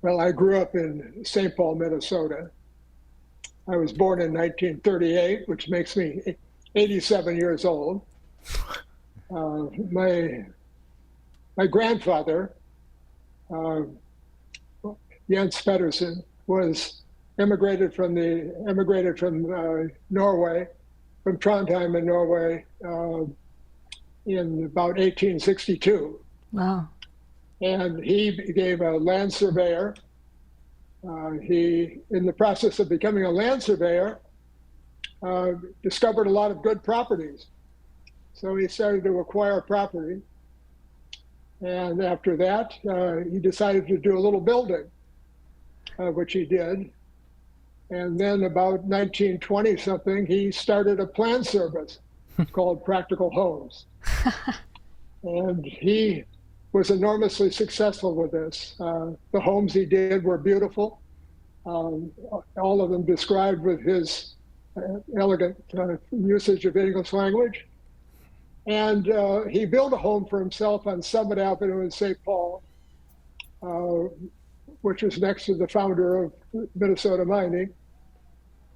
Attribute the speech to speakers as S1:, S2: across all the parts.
S1: Well, I grew up in St. Paul, Minnesota. I was born in 1938, which makes me 87 years old. My grandfather, uh, Jens Pedersen, was immigrated from Norway, from Trondheim in Norway, in about 1862.
S2: Wow.
S1: And he became a land surveyor. In the process of becoming a land surveyor, discovered a lot of good properties. So he started to acquire property. And after that, he decided to do a little building, which he did. And then about 1920 something, he started a plan service called Practical Homes. And he was enormously successful with this. The homes he did were beautiful, all of them described with his elegant usage of English language. And he built a home for himself on Summit Avenue in St. Paul, which is next to the founder of Minnesota Mining.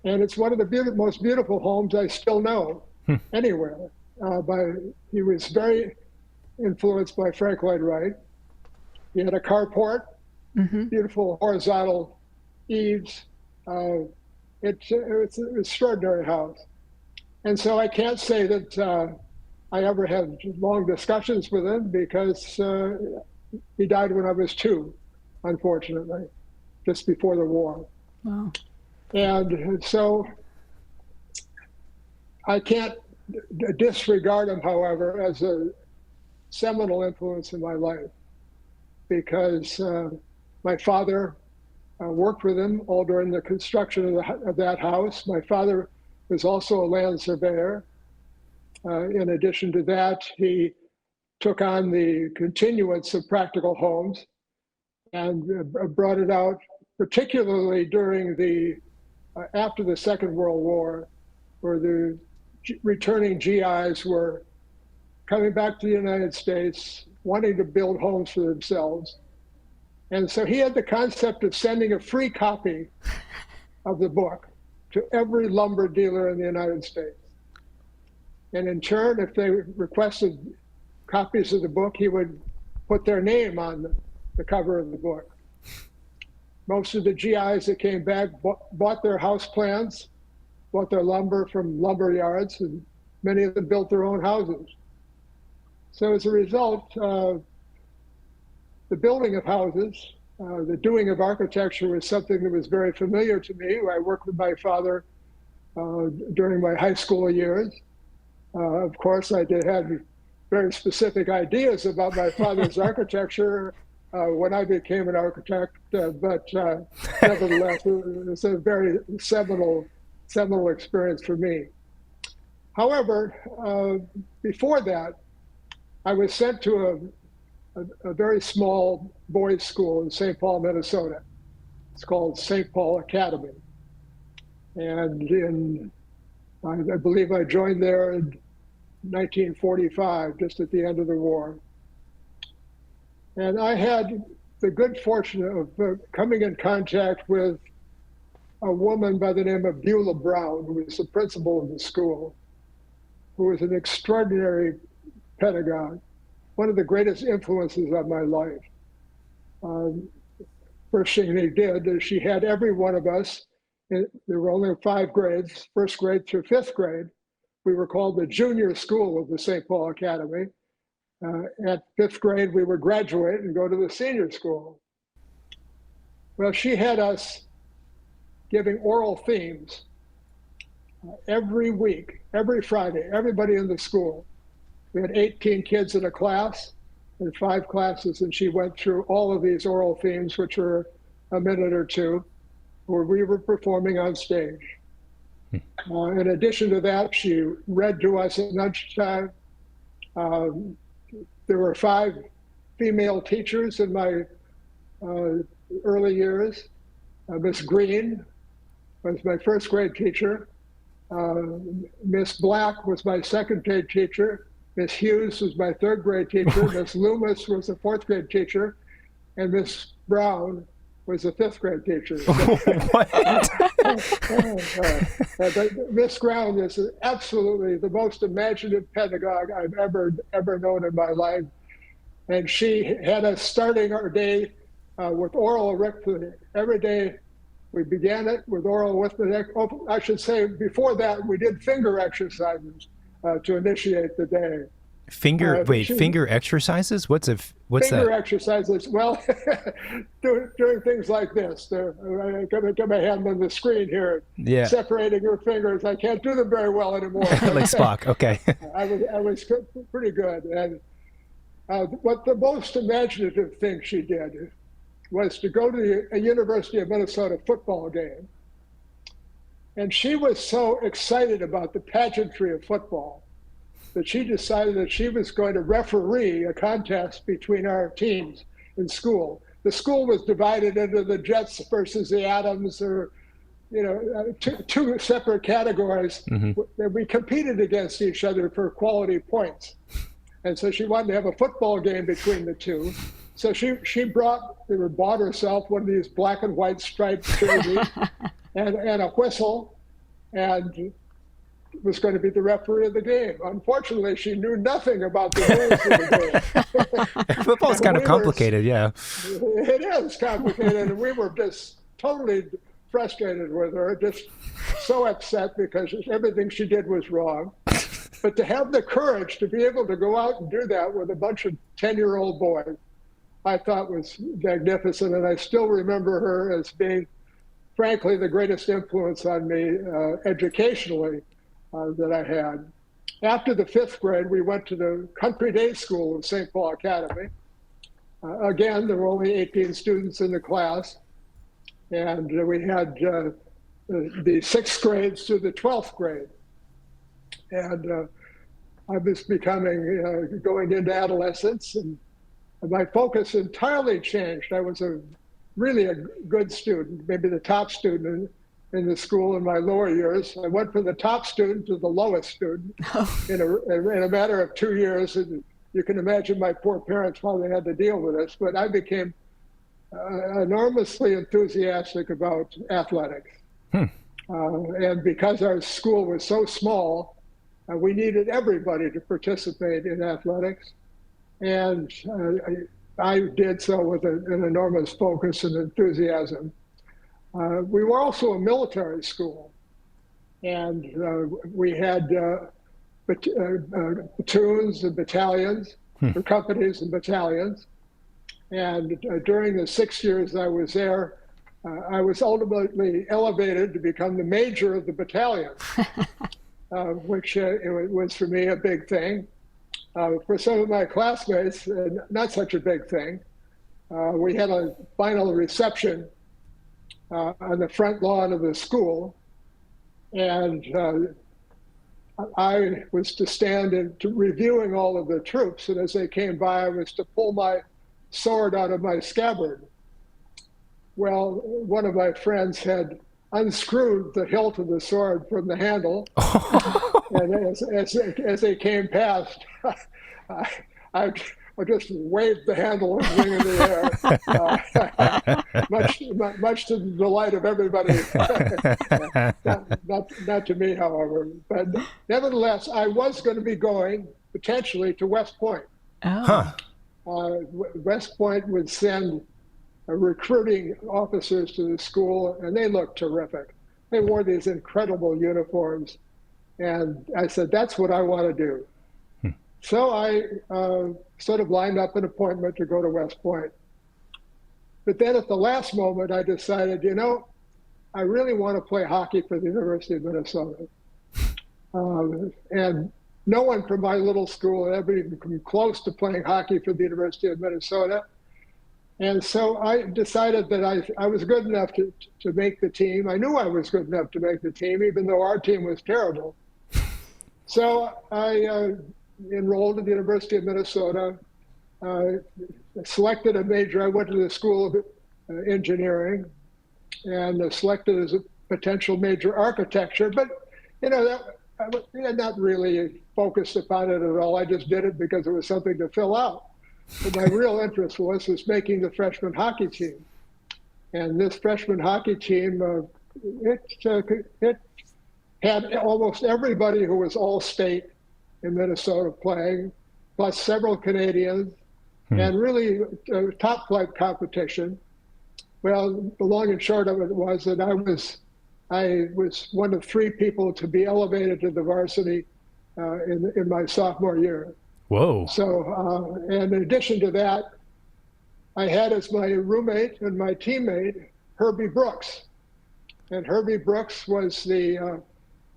S1: And it's one of the most beautiful homes I still know anywhere. He was very influenced by Frank Lloyd Wright. He had a carport, beautiful horizontal eaves. It's an extraordinary house. And so I can't say that I ever had long discussions with him because he died when I was 2, unfortunately, just before the war.
S2: Wow.
S1: And so I can't disregard him, however, as a seminal influence in my life, because my father worked with him all during the construction of that house. My father was also a land surveyor. In addition to that, he took on the continuance of Practical Homes and brought it out, particularly during after the Second World War, where the returning GIs were coming back to the United States, wanting to build homes for themselves. And so he had the concept of sending a free copy of the book to every lumber dealer in the United States. And in turn, if they requested copies of the book, he would put their name on the cover of the book. Most of the GIs that came back bought their house plans, bought their lumber from lumber yards, and many of them built their own houses. So as a result, the building of houses, the doing of architecture was something that was very familiar to me. I worked with my father during my high school years. Of course, I had very specific ideas about my father's architecture when I became an architect, but nevertheless, it was a very seminal experience for me. However, before that, I was sent to a very small boys' school in St. Paul, Minnesota. It's called St. Paul Academy. And I believe I joined there in 1945, just at the end of the war. And I had the good fortune of coming in contact with a woman by the name of Beulah Brown, who was the principal of the school, who was an extraordinary pedagogue, one of the greatest influences on my life. First thing they did is she had every one of us, there were only 5 grades, first grade through 5th grade. We were called the junior school of the St. Paul Academy. At 5th grade, we would graduate and go to the senior school. Well, she had us giving oral themes every week, every Friday, everybody in the school. We had 18 kids in a class and 5 classes, and she went through all of these oral themes, which were a minute or two, where we were performing on stage. In addition to that, she read to us at lunchtime. There were 5 female teachers in my early years. Miss Green was my first grade teacher. Miss Black was my second grade teacher. Miss Hughes was my 3rd grade teacher. Miss Loomis was a 4th grade teacher. And Miss Brown was a fifth grade teacher.
S2: What?
S1: Miss Ground is absolutely the most imaginative pedagogue I've ever known in my life. And she had us starting our day with oral arithmetic. Every day we began it with oral arithmetic. I should say before that, we did finger exercises to initiate the day.
S2: Finger exercises? What's
S1: finger
S2: that?
S1: Exercises. Well, doing things like this. I'm going to get my hand on the screen here,
S2: Yeah.
S1: separating her fingers. I can't do them very well anymore.
S2: Like Spock. Okay.
S1: I was pretty good. And what the most imaginative thing she did was to go to a University of Minnesota football game. And she was so excited about the pageantry of football that she decided that she was going to referee a contest between our teams in school. The school was divided into the Jets versus the Adams, or two separate categories. Mm-hmm. We competed against each other for quality points. And so she wanted to have a football game between the two. So she bought herself one of these black and white striped jerseys and a whistle, and was going to be the referee of the game. Unfortunately, she knew nothing about the rules of the game.
S2: Football's kind of complicated, yeah.
S1: It is complicated, and we were just totally frustrated with her, just so upset because everything she did was wrong. But to have the courage to be able to go out and do that with a bunch of 10-year-old boys, I thought was magnificent, and I still remember her as being, frankly, the greatest influence on me educationally that I had. After the fifth grade, we went to the country day school of St. Paul Academy. Again, there were only 18 students in the class, and we had the sixth grades to the 12th grade. And I was going into adolescence, and my focus entirely changed. I was really a good student, maybe the top student in the school in my lower years. I went from the top student to the lowest student in a matter of 2 years. And you can imagine my poor parents how they had to deal with this, but I became enormously enthusiastic about athletics. And because our school was so small, we needed everybody to participate in athletics. And I did so with an enormous focus and enthusiasm. We were also a military school, and we had platoons and battalions, or companies and battalions. And during the 6 years I was there, I was ultimately elevated to become the major of the battalion, which it was for me a big thing. For some of my classmates, not such a big thing. We had a final reception on the front lawn of the school, and I was to stand reviewing all of the troops, and as they came by, I was to pull my sword out of my scabbard. Well, one of my friends had unscrewed the hilt of the sword from the handle, and as they came past, I just waved the handle and wing in the air, much to the delight of everybody. Not to me, however. But nevertheless, I was going to be going potentially to West Point. West Point would send recruiting officers to the school, and they looked terrific. They wore these incredible uniforms, and I said, that's what I want to do. So I sort of lined up an appointment to go to West Point. But then at the last moment, I decided, I really want to play hockey for the University of Minnesota. And no one from my little school had ever even come close to playing hockey for the University of Minnesota. And so I decided that I was good enough to make the team. I knew I was good enough to make the team, even though our team was terrible. So I enrolled at the University of Minnesota, selected a major. I went to the School of Engineering and selected as a potential major architecture. But, I was not really focused upon it at all. I just did it because it was something to fill out. But my real interest was making the freshman hockey team. And this freshman hockey team, it had almost everybody who was all-state in Minnesota playing, plus several Canadians, and really top-flight competition. Well, the long and short of it was that I was one of 3 people to be elevated to the varsity in my sophomore year.
S2: Whoa.
S1: So, and in addition to that, I had as my roommate and my teammate, Herbie Brooks. And Herbie Brooks was the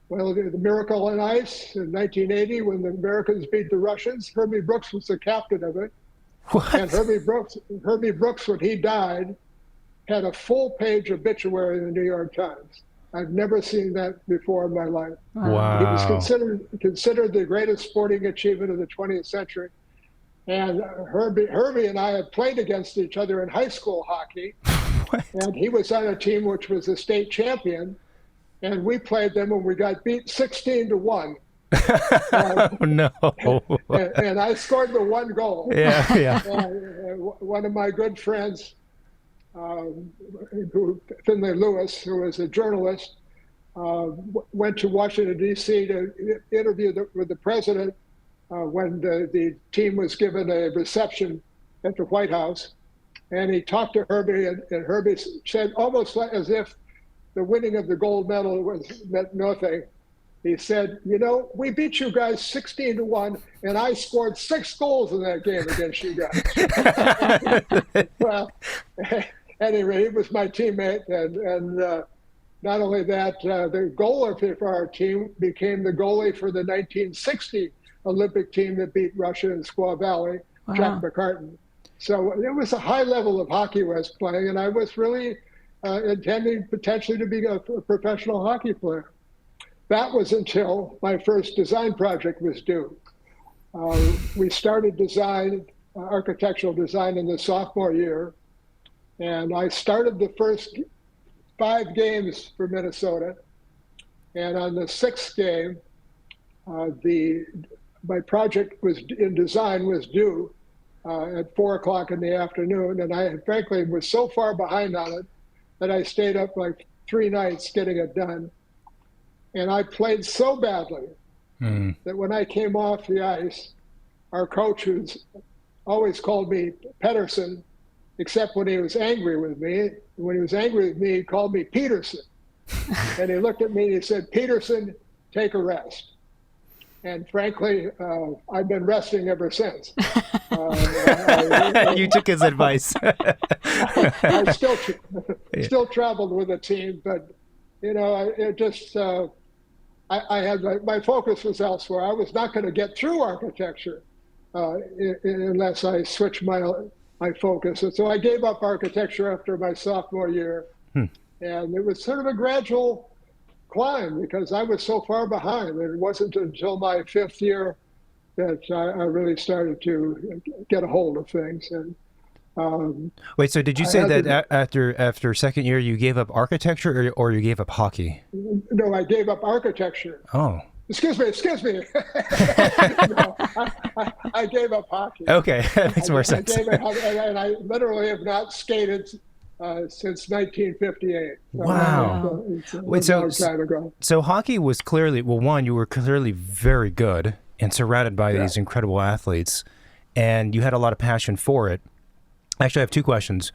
S1: Miracle on Ice in 1980 when the Americans beat the Russians. Herbie Brooks was the captain of it.
S2: What?
S1: And Herbie Brooks, when he died, had a full-page obituary in the New York Times. I've never seen that before in my life.
S2: Wow.
S1: He was considered the greatest sporting achievement of the 20th century. And Herbie and I had played against each other in high school hockey.
S2: What?
S1: And he was on a team which was a state champion. And we played them and we got beat 16-1.
S2: Oh, no.
S1: And I scored the 1 goal.
S2: Yeah, yeah.
S1: And one of my good friends, Finley Lewis, who was a journalist, went to Washington, D.C. to interview with the president when the team was given a reception at the White House. And he talked to Herbie, and Herbie said, almost as if the winning of the gold medal meant nothing. He said, you know, we beat you guys 16-1, and I scored 6 goals in that game against you guys. Well, anyway, he was my teammate, and not only that, the goalie for our team became the goalie for the 1960 Olympic team that beat Russia in Squaw Valley, Jack McCartan. So it was a high level of hockey I was playing, and I was really intending potentially to be a professional hockey player. That was until my first design project was due. We started architectural design in the sophomore year, and I started the first 5 games for Minnesota. And on the 6th game, my project in design was due at 4 o'clock in the afternoon, and I frankly was so far behind on it that I stayed up like 3 nights getting it done. And I played so badly that when I came off the ice, our coach, who's always called me Pedersen, except when he was angry with me. When he was angry with me, he called me Pedersen. And he looked at me and he said, Pedersen, take a rest. And frankly, I've been resting ever since.
S2: You took his advice.
S1: I still traveled with the team, but you know, it just, I had my focus was elsewhere. I was not going to get through architecture unless I switched my focus. And so I gave up architecture after my sophomore year. And it was sort of a gradual climb because I was so far behind. And it wasn't until my 5th year that I really started to get a hold of things. And
S2: wait, so did you say that after second year you gave up architecture or you gave up hockey?
S1: No, I gave up architecture.
S2: Oh.
S1: Excuse me. No, I gave up hockey.
S2: Okay, that makes more sense.
S1: And I literally have not skated since 1958.
S2: Wow.
S1: It's a long time ago.
S2: So hockey was clearly, well, one, you were clearly very good and surrounded by these incredible athletes, and you had a lot of passion for it. Actually, I have 2 questions.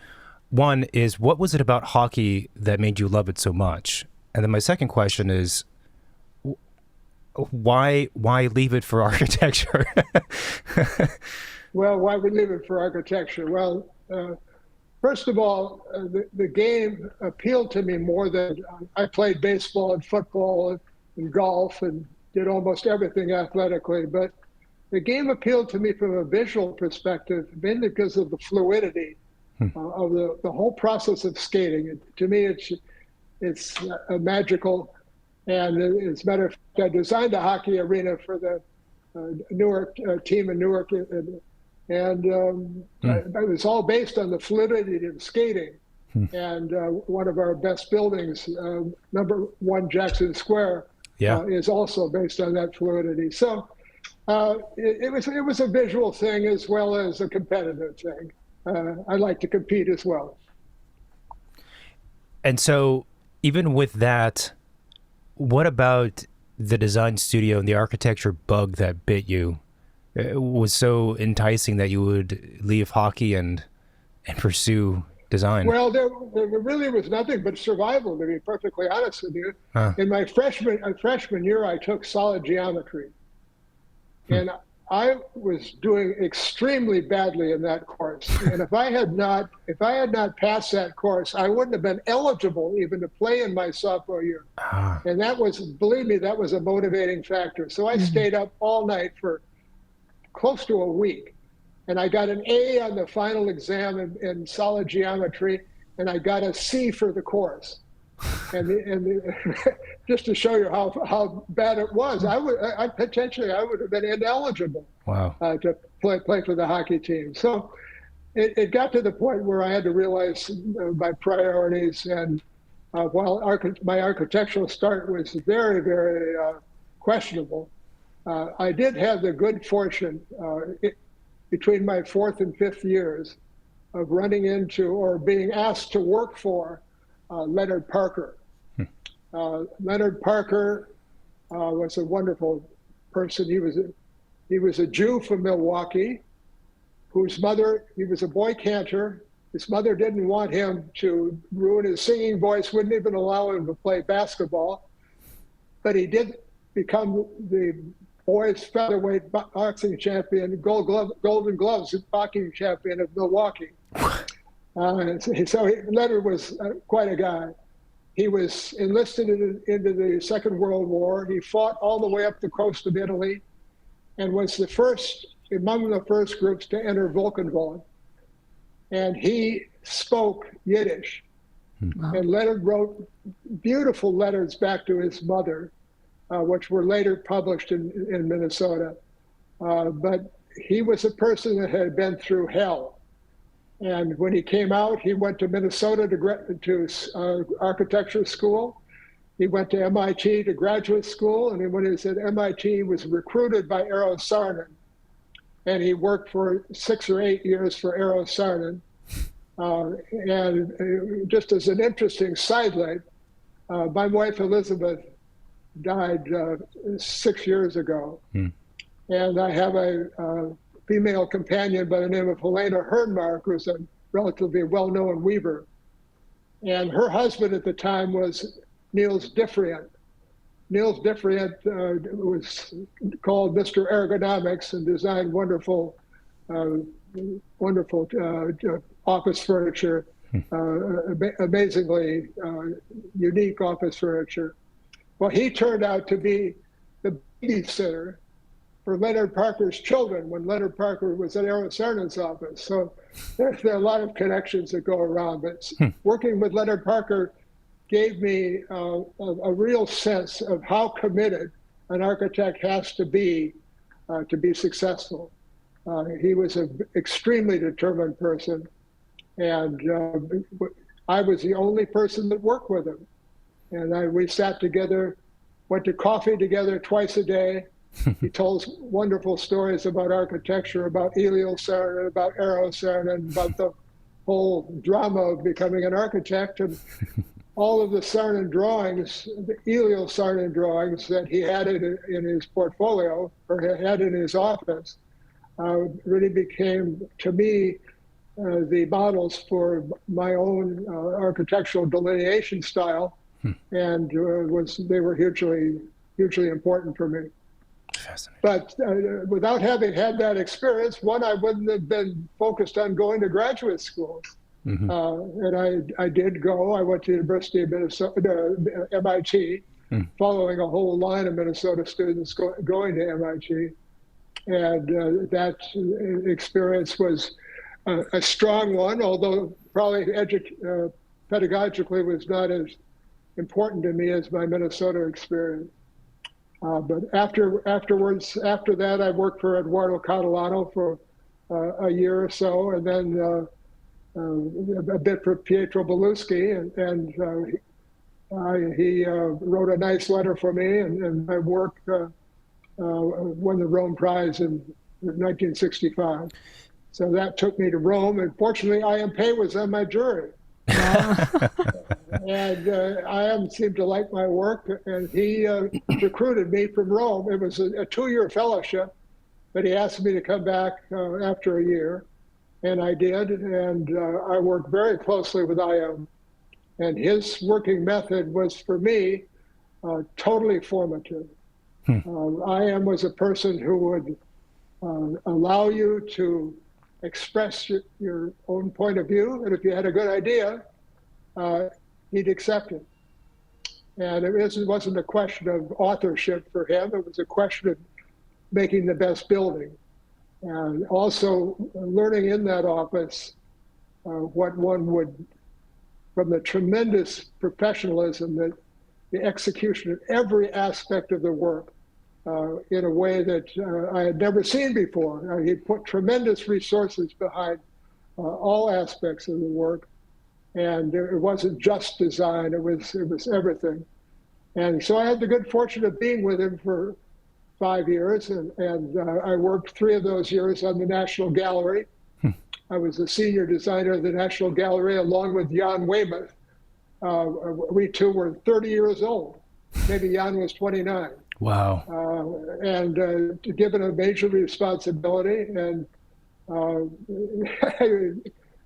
S2: One is, what was it about hockey that made you love it so much? And then my second question is, why leave it for architecture?
S1: Well, why we leave it for architecture? Well, first of all, the game appealed to me more than I played baseball and football and golf and did almost everything athletically. But the game appealed to me from a visual perspective, mainly because of the fluidity of the whole process of skating. To me, it's magical. And as a matter of fact, I designed a hockey arena for the Newark team in Newark, and it was all based on the fluidity of skating. And one of our best buildings, number 1 Jackson Square, is also based on that fluidity. So it was a visual thing as well as a competitive thing. I like to compete as well.
S2: And so even with that, what about the design studio and the architecture bug that bit you was so enticing that you would leave hockey and pursue design?
S1: Well, there really was nothing but survival, to be perfectly honest with you.
S2: Huh.
S1: In my freshman year, I took solid geometry, and I was doing extremely badly in that course. And if I had not passed that course, I wouldn't have been eligible even to play in my sophomore year. And that was, believe me, that was a motivating factor. So I stayed up all night for close to a week. And I got an A on the final exam in solid geometry, and I got a C for the course. And just to show you how bad it was, I potentially would have been ineligible.
S2: Wow.
S1: To play for the hockey team. So it got to the point where I had to realize my priorities. And while my architectural start was very, very questionable, I did have the good fortune between my fourth and fifth years of running into or being asked to work for Leonard Parker. Leonard Parker was a wonderful person. He was a Jew from Milwaukee, whose mother, he was a boy cantor. His mother didn't want him to ruin his singing voice, wouldn't even allow him to play basketball. But he did become the boys featherweight boxing champion, Golden Gloves boxing champion of Milwaukee. So Leonard was quite a guy. He was enlisted into the Second World War. He fought all the way up the coast of Italy and was among the first groups to enter Völkenwald. And he spoke Yiddish. Wow. And Leonard wrote beautiful letters back to his mother, which were later published in Minnesota. But he was a person that had been through hell. And when he came out, he went to Minnesota to architecture school. He went to MIT to graduate school. And when he was at MIT, he was recruited by Eero Saarinen. And he worked for 6 or 8 years for Eero Saarinen. And just as an interesting sidelight, my wife Elizabeth died 6 years ago. And I have a female companion by the name of Helena Hernmark, who's a relatively well-known weaver. And her husband at the time was Niels Diffrient. Niels Diffrient was called Mr. Ergonomics and designed wonderful office furniture, amazingly unique office furniture. Well, he turned out to be the babysitter for Leonard Parker's children when Leonard Parker was at Eero Saarinen's office. So there are a lot of connections that go around. But working with Leonard Parker gave me a real sense of how committed an architect has to be successful. He was an extremely determined person, and I was the only person that worked with him. And we sat together, went to coffee together twice a day. He told wonderful stories about architecture, about Elio Saarinen, about Eero Saarinen, about the whole drama of becoming an architect. And all of the Saarinen drawings, the Elio Saarinen drawings that he had in his portfolio or had in his office, really became, to me, the models for my own architectural delineation style, and they were hugely important for me. But without having had that experience, I wouldn't have been focused on going to graduate school. And I did go. I went to the University of Minnesota, MIT, following a whole line of Minnesota students going to MIT. And that experience was a strong one, although probably pedagogically was not as important to me as my Minnesota experience. But after that, I worked for Eduardo Catalano for a year or so, and then a bit for Pietro Beluschi, and he wrote a nice letter for me, and my work won the Rome Prize in 1965. So that took me to Rome, and fortunately, I.M. Pei was on my jury. And And I.M. seemed to like my work, and he recruited me from Rome. It was a 2-year fellowship, but he asked me to come back after a year, and I did. And I worked very closely with I.M. And his working method was, for me, totally formative. I.M. was a person who would allow you to express your own point of view, and if you had a good idea, he'd accept it. And it wasn't a question of authorship for him, it was a question of making the best building. And also learning in that office what one would, from the tremendous professionalism, that the execution of every aspect of the work in a way that I had never seen before. He put tremendous resources behind all aspects of the work. And it wasn't just design, it was everything. And so I had the good fortune of being with him for 5 years, and I worked 3 of those years on the National Gallery. I was the senior designer of the National Gallery along with Jan Weymouth. We two were 30 years old. Maybe Jan was 29.
S2: Wow.
S1: And given a major responsibility, and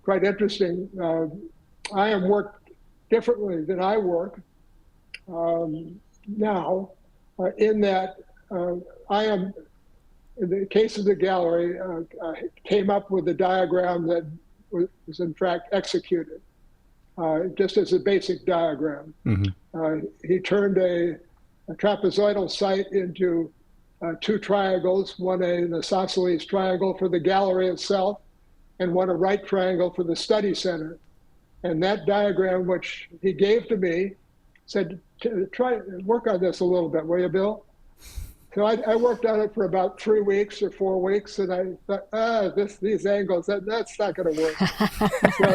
S1: quite interesting, I.M. worked differently than I work now, in that I.M., in the case of the gallery, came up with a diagram that was in fact executed, just as a basic diagram. He turned a trapezoidal site into 2 triangles, one an isosceles triangle for the gallery itself, and one a right triangle for the study center. And that diagram, which he gave to me, said, try work on this a little bit, will you, Bill? So I worked on it for about 3 weeks or 4 weeks, and I thought, these angles, that's not going to work. So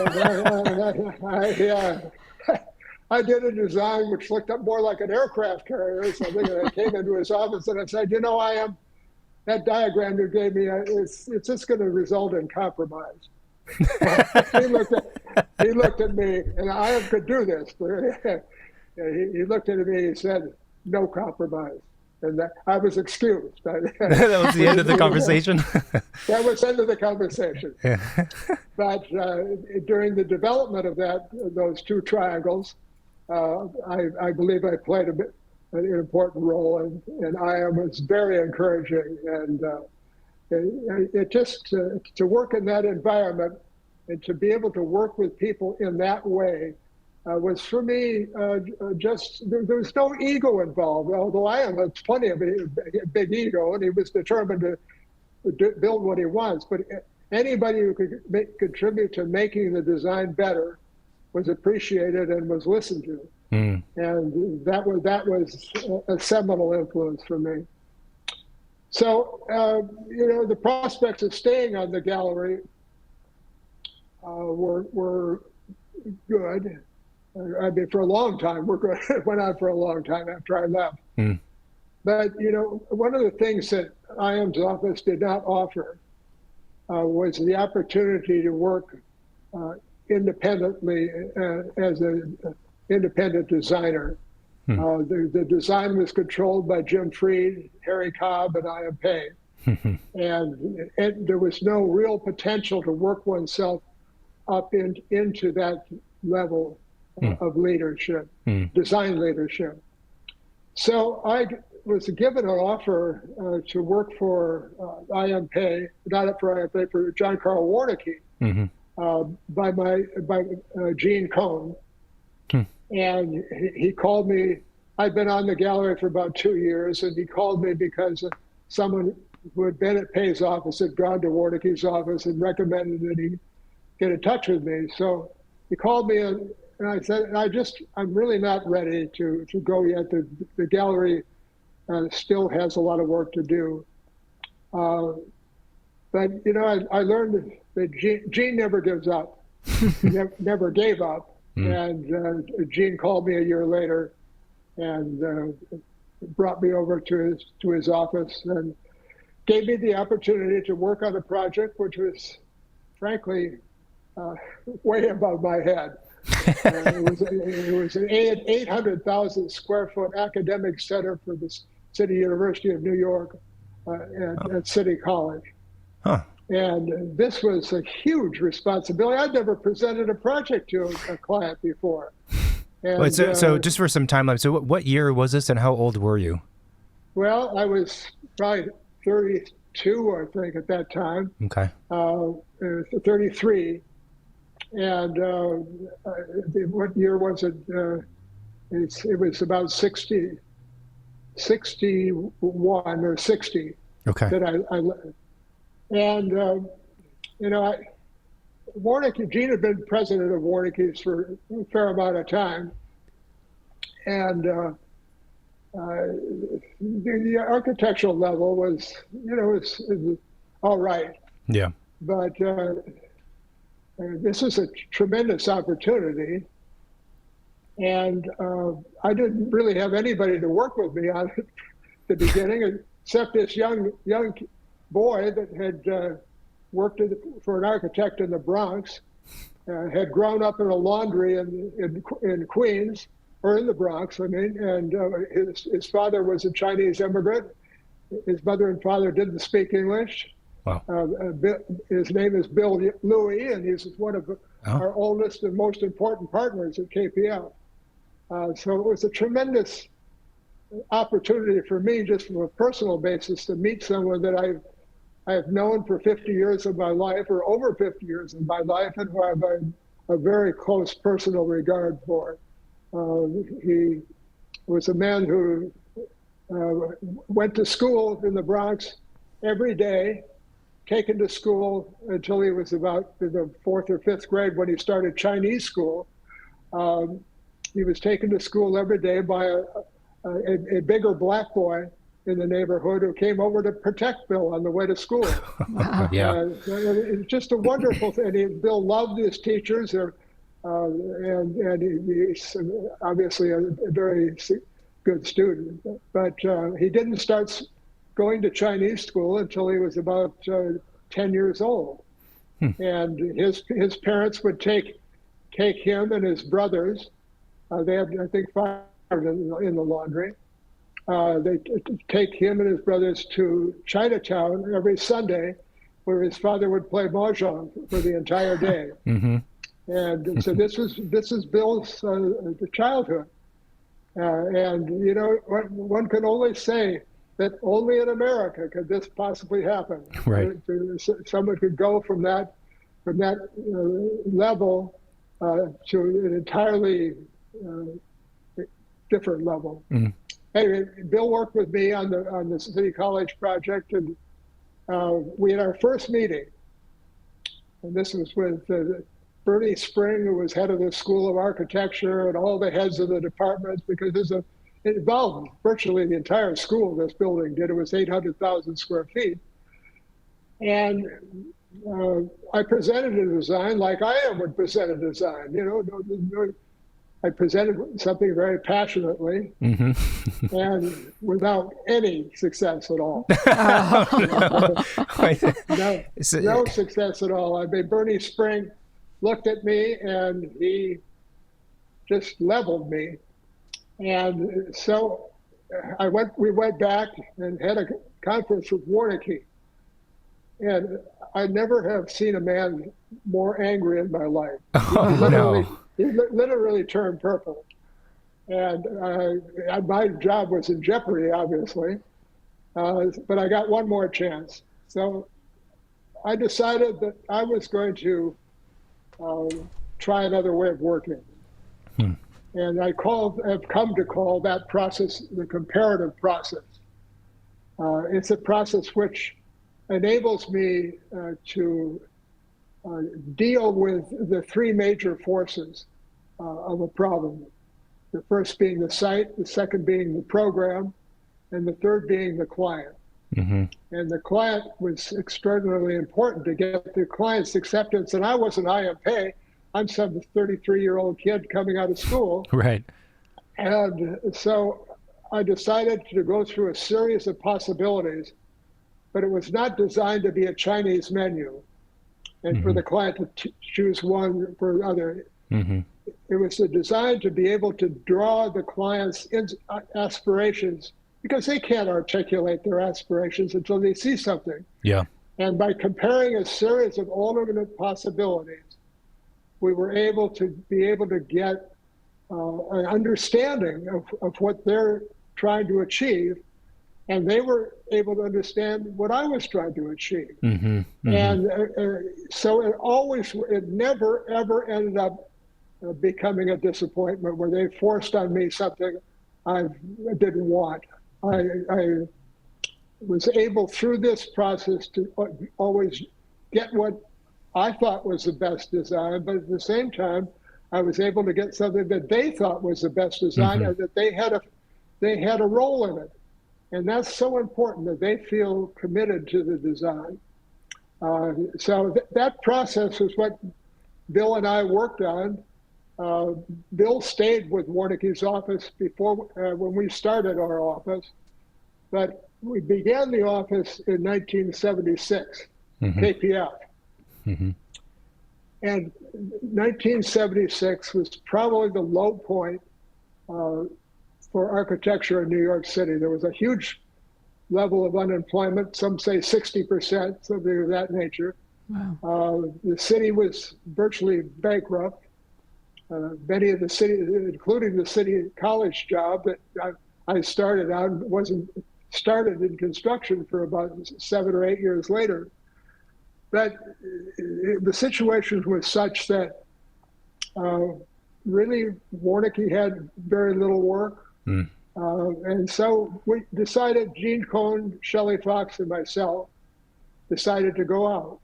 S1: I did a design which looked up more like an aircraft carrier or something, and I came into his office and I said, that diagram you gave me, it's just going to result in compromise. He looked at me, and I could do this. He looked at me, he said, no compromise. And I was excused.
S2: That was the end of the conversation?
S1: That was the end of the conversation. Yeah. But during the development of those 2 triangles, I believe I played an important role, and I.M. was very encouraging. And it just, to work in that environment and to be able to work with people in that way was, for me, there was no ego involved, although I.M. had plenty of a big ego, and he was determined to build what he wants. But anybody who could contribute to making the design better was appreciated and was listened to. And that was a seminal influence for me. So, the prospects of staying on the gallery were good. I mean, for a long time, it went on for a long time after I left. But, one of the things that I.M.'s office did not offer was the opportunity to work independently as an independent designer. The design was controlled by Jim Freed, Harry Cobb, and I.M. Payne. And there was no real potential to work oneself up into that level of leadership, design leadership. So I was given an offer to work for I.M. Payne, not for I.M. Payne, for John Carl Warneke, by Gene Kohn. And he called me. I'd been on the gallery for about 2 years, and he called me because someone who had been at Payne's office had gone to Warneke's office and recommended that he get in touch with me. So he called me, and I said, I'm really not ready to go yet. The gallery still has a lot of work to do. But, I learned that Gene never gives up, never gave up. And Gene called me a year later and brought me over to his office and gave me the opportunity to work on a project which was, frankly, way above my head. It was an 800,000 square foot academic center for the City University of New York at City College.
S2: Huh.
S1: And this was a huge responsibility. I'd never presented a project to a client before. And,
S2: Wait, so just for some timeline, so what year was this and how old were you?
S1: Well, I was probably 32, I think, at that time.
S2: Okay.
S1: 33. And what year was it? It was about 61 or 60 that I and Warnicke, Gene had been president of Warnicke's for a fair amount of time, and the architectural level was, was all right.
S2: Yeah.
S1: But this is a tremendous opportunity, and I didn't really have anybody to work with me on it at the beginning, except this young boy that had worked for an architect in the Bronx, had grown up in a laundry in Queens, or in the Bronx, I mean, and his father was a Chinese immigrant. His mother and father didn't speak English.
S2: Wow.
S1: His name is Bill Louie, and he's one of our oldest and most important partners at KPF. So it was a tremendous opportunity for me, just from a personal basis, to meet someone that I've known for 50 years of my life, or over 50 years of my life, and who I have a very close personal regard for. He was a man who went to school in the Bronx every day, taken to school until he was about in the 4th or 5th grade when he started Chinese school. He was taken to school every day by a bigger black boy in the neighborhood who came over to protect Bill on the way to school.
S2: Yeah.
S1: It's just a wonderful thing. Bill loved his teachers, and he's obviously a very good student. But he didn't start going to Chinese school until he was about 10 years old. And his parents would take him and his brothers. They had, I think, 5 in the laundry. They take him and his brothers to Chinatown every Sunday, where his father would play mahjong for the entire day. And so this is Bill's childhood. And one can only say that only in America could this possibly happen.
S2: Right.
S1: Someone could go from that level to an entirely different level. Anyway, Bill worked with me on the City College project, and we had our first meeting, and this was with Bernie Spring, who was head of the School of Architecture, and all the heads of the departments, because it involved virtually the entire school. This building did. It was 800,000 square feet, and I presented a design like I would present a design. I presented something very passionately, and without any success at all. No success at all. I mean, Bernie Spring looked at me and he just leveled me. And so we went back and had a conference with Warnicke. And I never have seen a man more angry in my life. He literally turned purple. And my job was in jeopardy, obviously. But I got one more chance. So I decided that I was going to try another way of working. And I've come to call that process the comparative process. It's a process which enables me to deal with the 3 major forces of a problem. The first being the site, the second being the program, and the third being the client. And the client was extraordinarily important to get the client's acceptance. And I wasn't IMP. I'm some 33-year-old kid coming out of school.
S2: Right.
S1: And so I decided to go through a series of possibilities, but it was not designed to be a Chinese menu and for the client to choose one for the other.
S2: Mm-hmm.
S1: It was designed to be able to draw the client's aspirations, because they can't articulate their aspirations until they see something.
S2: Yeah.
S1: And by comparing a series of alternate possibilities, we were able to get an understanding of what they're trying to achieve, and they were able to understand what I was trying to achieve.
S2: Mm-hmm. Mm-hmm.
S1: And so it never, ever ended up becoming a disappointment where they forced on me something I didn't want. I was able through this process to always get what I thought was the best design, but at the same time, I was able to get something that they thought was the best design, and that they had a role in it. And that's so important, that they feel committed to the design. So that process is what Bill and I worked on. Bill stayed with Warnicke's office before when we started our office, but we began the office in 1976, KPF.
S2: Mm-hmm.
S1: And 1976 was probably the low point for architecture in New York City. There was a huge level of unemployment, some say 60%, something of that nature. Wow. The city was virtually bankrupt. Many of the city, including the city college job that I started out, wasn't started in construction for about 7 or 8 years later. But the situation was such that really Warnicke had very little work. And so we decided, Gene Kohn, Shelley Fox, and myself decided to go out.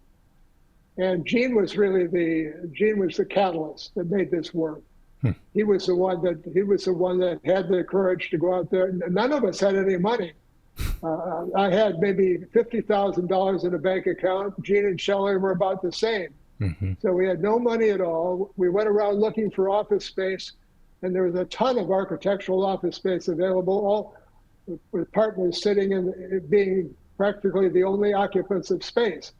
S1: And Gene was the catalyst that made this work. He was the one that had the courage to go out there. None of us had any money. I had maybe $50,000 in a bank account. Gene and Shelley were about the same. Mm-hmm. So we had no money at all. We went around looking for office space, and there was a ton of architectural office space available, all with partners sitting and being practically the only occupants of space.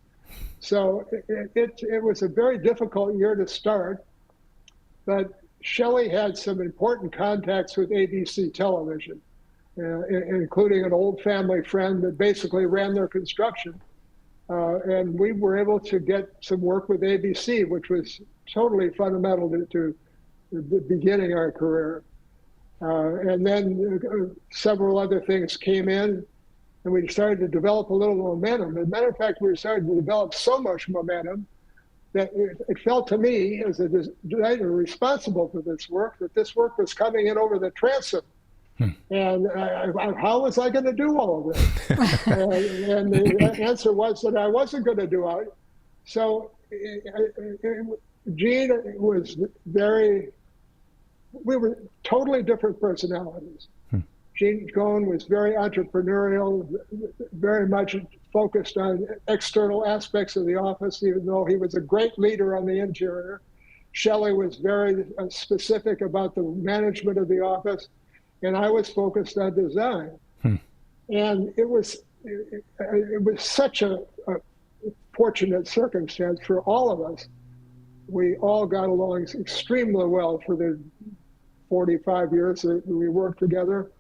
S1: So it was a very difficult year to start, but Shelley had some important contacts with ABC television, including an old family friend that basically ran their construction. And we were able to get some work with ABC, which was totally fundamental to beginning our career. And then several other things came in, and we started to develop a little momentum. As a matter of fact, we started to develop so much momentum that it felt to me, as a designer responsible for this work, that this work was coming in over the transom. And how was I going to do all of this? And the answer was that I wasn't going to do it. So Gene was we were totally different personalities. Gene Kohn was very entrepreneurial, very much focused on external aspects of the office, even though he was a great leader on the interior. Shelley was very specific about the management of the office, and I was focused on design. And it was such a fortunate circumstance for all of us. We all got along extremely well for the 45 years that we worked together.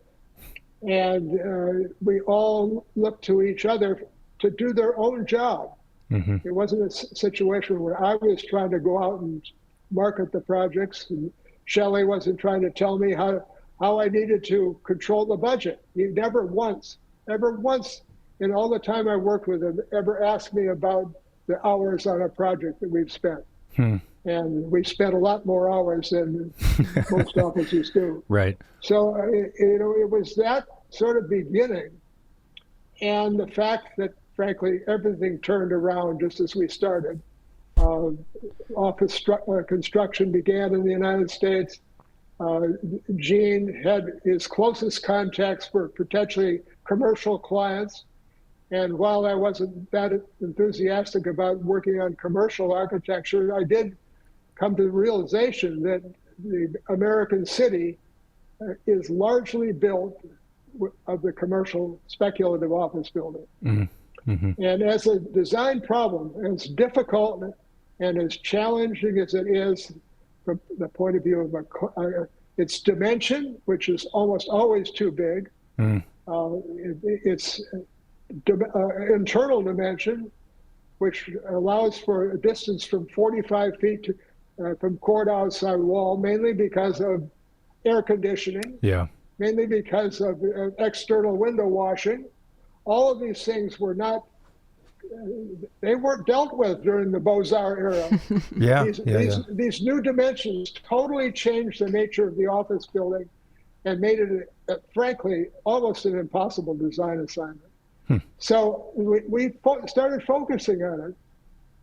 S1: And we all looked to each other to do their own job. It wasn't a situation where I was trying to go out and market the projects, and Shelley wasn't trying to tell me how I needed to control the budget. He never once in all the time I worked with him, ever asked me about the hours on a project that we've spent. And we spent a lot more hours than most offices do.
S2: Right.
S1: So, it was that sort of beginning. And the fact that, frankly, everything turned around just as we started. Office construction began in the United States. Gene had his closest contacts were potentially commercial clients. And while I wasn't that enthusiastic about working on commercial architecture, I did come to the realization that the American city is largely built of the commercial speculative office building. And as a design problem, as difficult and as challenging as it is from the point of view of its dimension, which is almost always too big. Its internal dimension, which allows for a distance from 45 feet from core to outside wall, mainly because of air conditioning, mainly because of external window washing. All of these things were not, they weren't dealt with during the Beaux-Arts era. These new dimensions totally changed the nature of the office building and made it, frankly, almost an impossible design assignment. So we started focusing on it.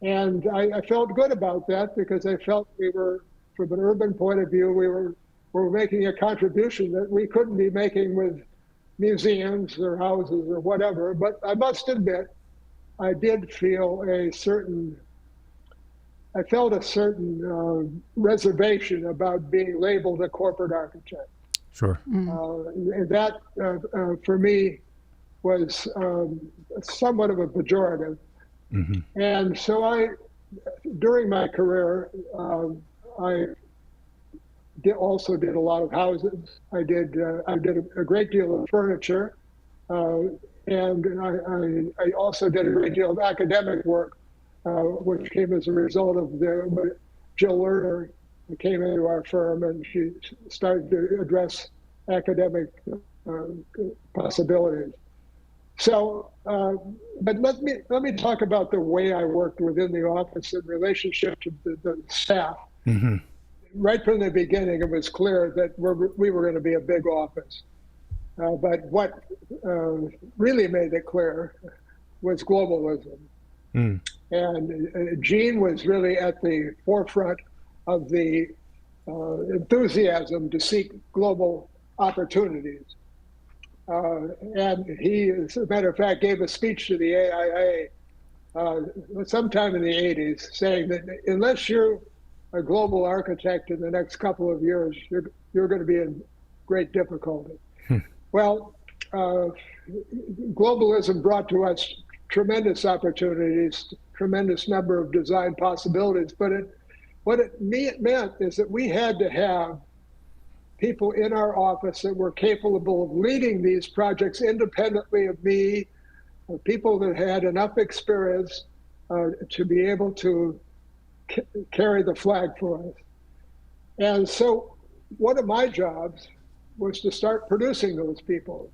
S1: And I felt good about that because I felt we were, from an urban point of view, we were making a contribution that we couldn't be making with museums or houses or whatever. But I must admit, I did feel a certain reservation about being labeled a corporate architect.
S2: Sure.
S1: That, for me, was somewhat of a pejorative. And so during my career, I also did a lot of houses. I did a great deal of furniture, and I also did a great deal of academic work, which came as a result of Jill Lerner came into our firm, and she started to address academic possibilities. So, but let me talk about the way I worked within the office in relationship to the staff. Right from the beginning, it was clear that we were going to be a big office. But what really made it clear was globalism. And Gene was really at the forefront of the enthusiasm to seek global opportunities. And he, as a matter of fact, gave a speech to the AIA sometime in the 80s saying that unless you're a global architect in the next couple of years, you're going to be in great difficulty. Well, globalism brought to us tremendous opportunities, tremendous number of design possibilities, but what it meant is that we had to have people in our office that were capable of leading these projects independently of me, people that had enough experience to be able to carry the flag for us. And so one of my jobs was to start producing those people.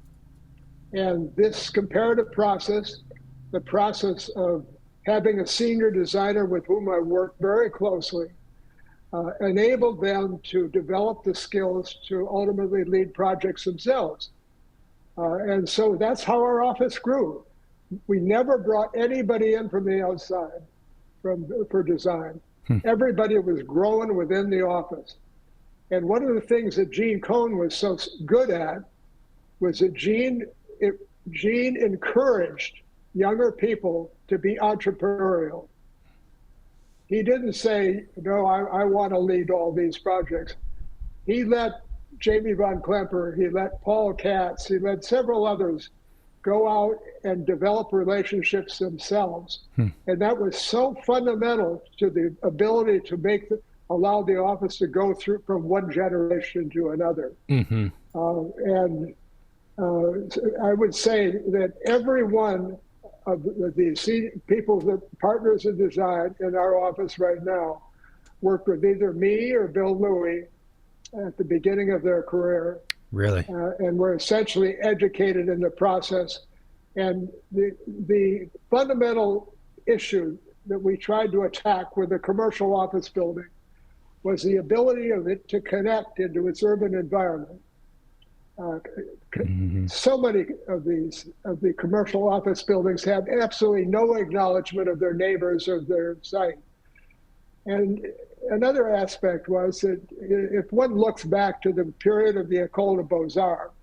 S1: And this comparative process, the process of having a senior designer with whom I worked very closely, enabled them to develop the skills to ultimately lead projects themselves. And so that's how our office grew. We never brought anybody in from the outside for design. Everybody was growing within the office. And one of the things that Gene Kohn was so good at was that Gene encouraged younger people to be entrepreneurial. He didn't say, no, I want to lead all these projects. He let Jamie Von Klemper, he let Paul Katz, he let several others go out and develop relationships themselves. And that was so fundamental to the ability to allow the office to go through from one generation to another. And I would say that every one of the people, the partners in design in our office right now, worked with either me or Bill Louie at the beginning of their career.
S2: Really?
S1: And were essentially educated in the process. And the fundamental issue that we tried to attack with the commercial office building was the ability of it to connect into its urban environment. So many of the commercial office buildings have absolutely no acknowledgement of their neighbors or their site. And another aspect was that if one looks back to the period of the École des Beaux-Arts,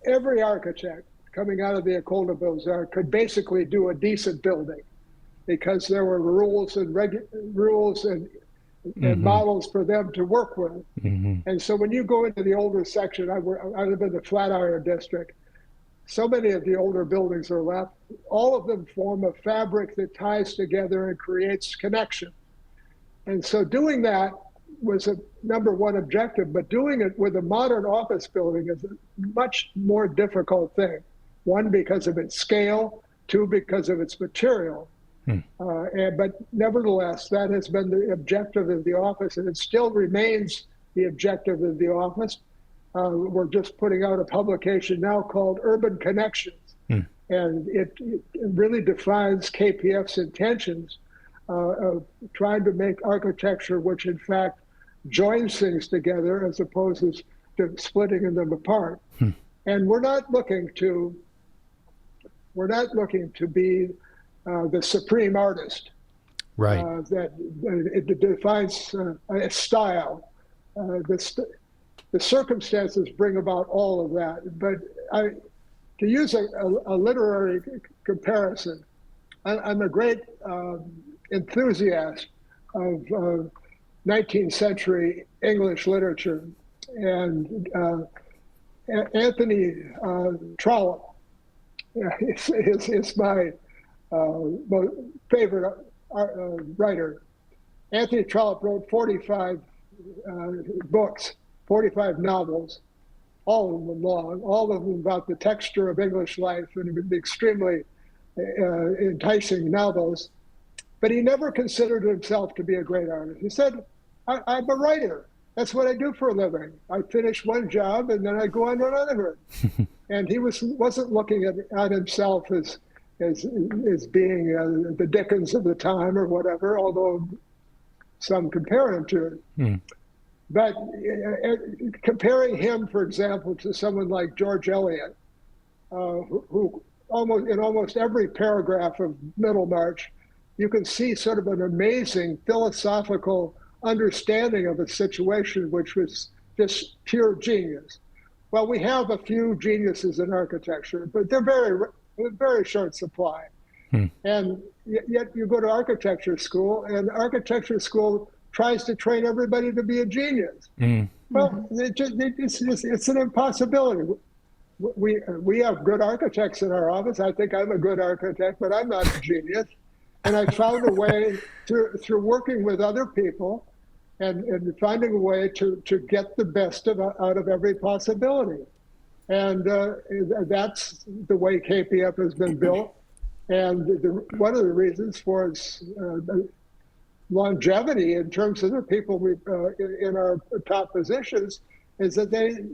S1: every architect coming out of the École des Beaux-Arts could basically do a decent building because there were rules and models for them to work with. And so when you go into the older section, I live in the Flatiron district, so many of the older buildings are left. All of them form a fabric that ties together and creates connection. And so doing that was a number one objective, but doing it with a modern office building is a much more difficult thing. One, because of its scale, two, because of its material. But nevertheless, that has been the objective of the office, and it still remains the objective of the office. We're just putting out a publication now called Urban Connections, and it really defines KPF's intentions of trying to make architecture which in fact joins things together as opposed to splitting them apart. And we're not looking to be the supreme artist,
S2: right?
S1: That it defines a style. The circumstances bring about all of that. But to use a literary comparison, I'm a great enthusiast of 19th century English literature, and Anthony Trollope is my favorite writer. Anthony Trollope wrote 45 books, 45 novels, all of them long, all of them about the texture of English life, and extremely enticing novels. But he never considered himself to be a great artist. He said, I'm a writer. That's what I do for a living. I finish one job and then I go on to another. And he wasn't looking at himself as being the Dickens of the time or whatever, although some compare him to it. But comparing him, for example, to someone like George Eliot, who in almost every paragraph of Middlemarch, you can see sort of an amazing philosophical understanding of a situation which was just pure genius. Well, we have a few geniuses in architecture, but they're very short supply. And yet you go to architecture school, and architecture school tries to train everybody to be a genius. Well, it's an impossibility. We have good architects in our office. I think I'm a good architect, but I'm not a genius. And I found a way through working with other people and finding a way to get the best out of every possibility. And that's the way KPF has been built. And one of the reasons for its longevity in terms of the people in our top positions is that they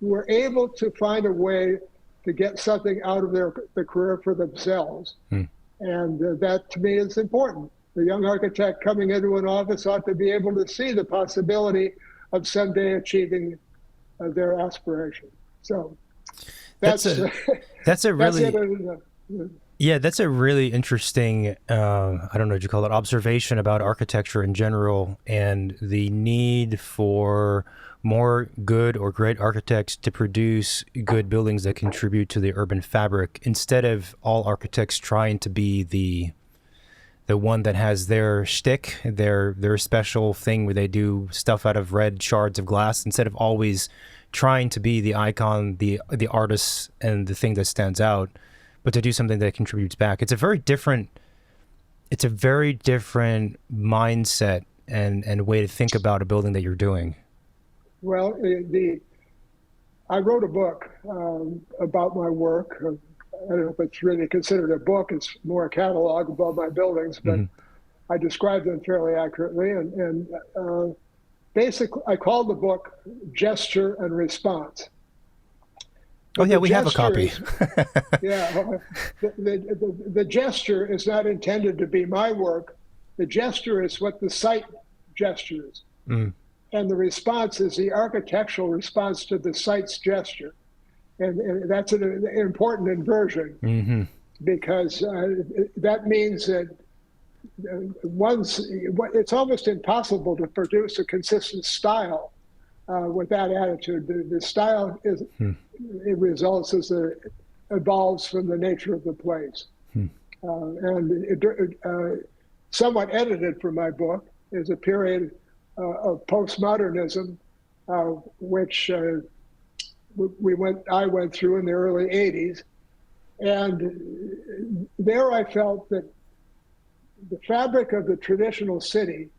S1: were able to find a way to get something out of their career for themselves. And that to me is important. The young architect coming into an office ought to be able to see the possibility of someday achieving their aspiration. So that's a really
S2: that's a really interesting I don't know what you call it, observation about architecture in general, and the need for more good or great architects to produce good buildings that contribute to the urban fabric, instead of all architects trying to be the one that has their shtick, their special thing where they do stuff out of red shards of glass, instead of always trying to be the icon, the artist, and the thing that stands out, but to do something that contributes back. It's a very different mindset and way to think about a building that you're doing.
S1: Well, I wrote a book about my work. I don't know if it's really considered a book. It's more a catalog about my buildings, but I described them fairly accurately. And basically, I called the book Gesture and Response.
S2: Oh, yeah, we have a copy.
S1: The gesture is not intended to be my work. The gesture is what the site gestures. And the response is the architectural response to the site's gesture. And that's an important inversion, because that means that it's almost impossible to produce a consistent style with that attitude. The style it results as it evolves from the nature of the place. And somewhat edited from my book is a period of postmodernism, which I went through in the early 80s. And there I felt that the fabric of the traditional city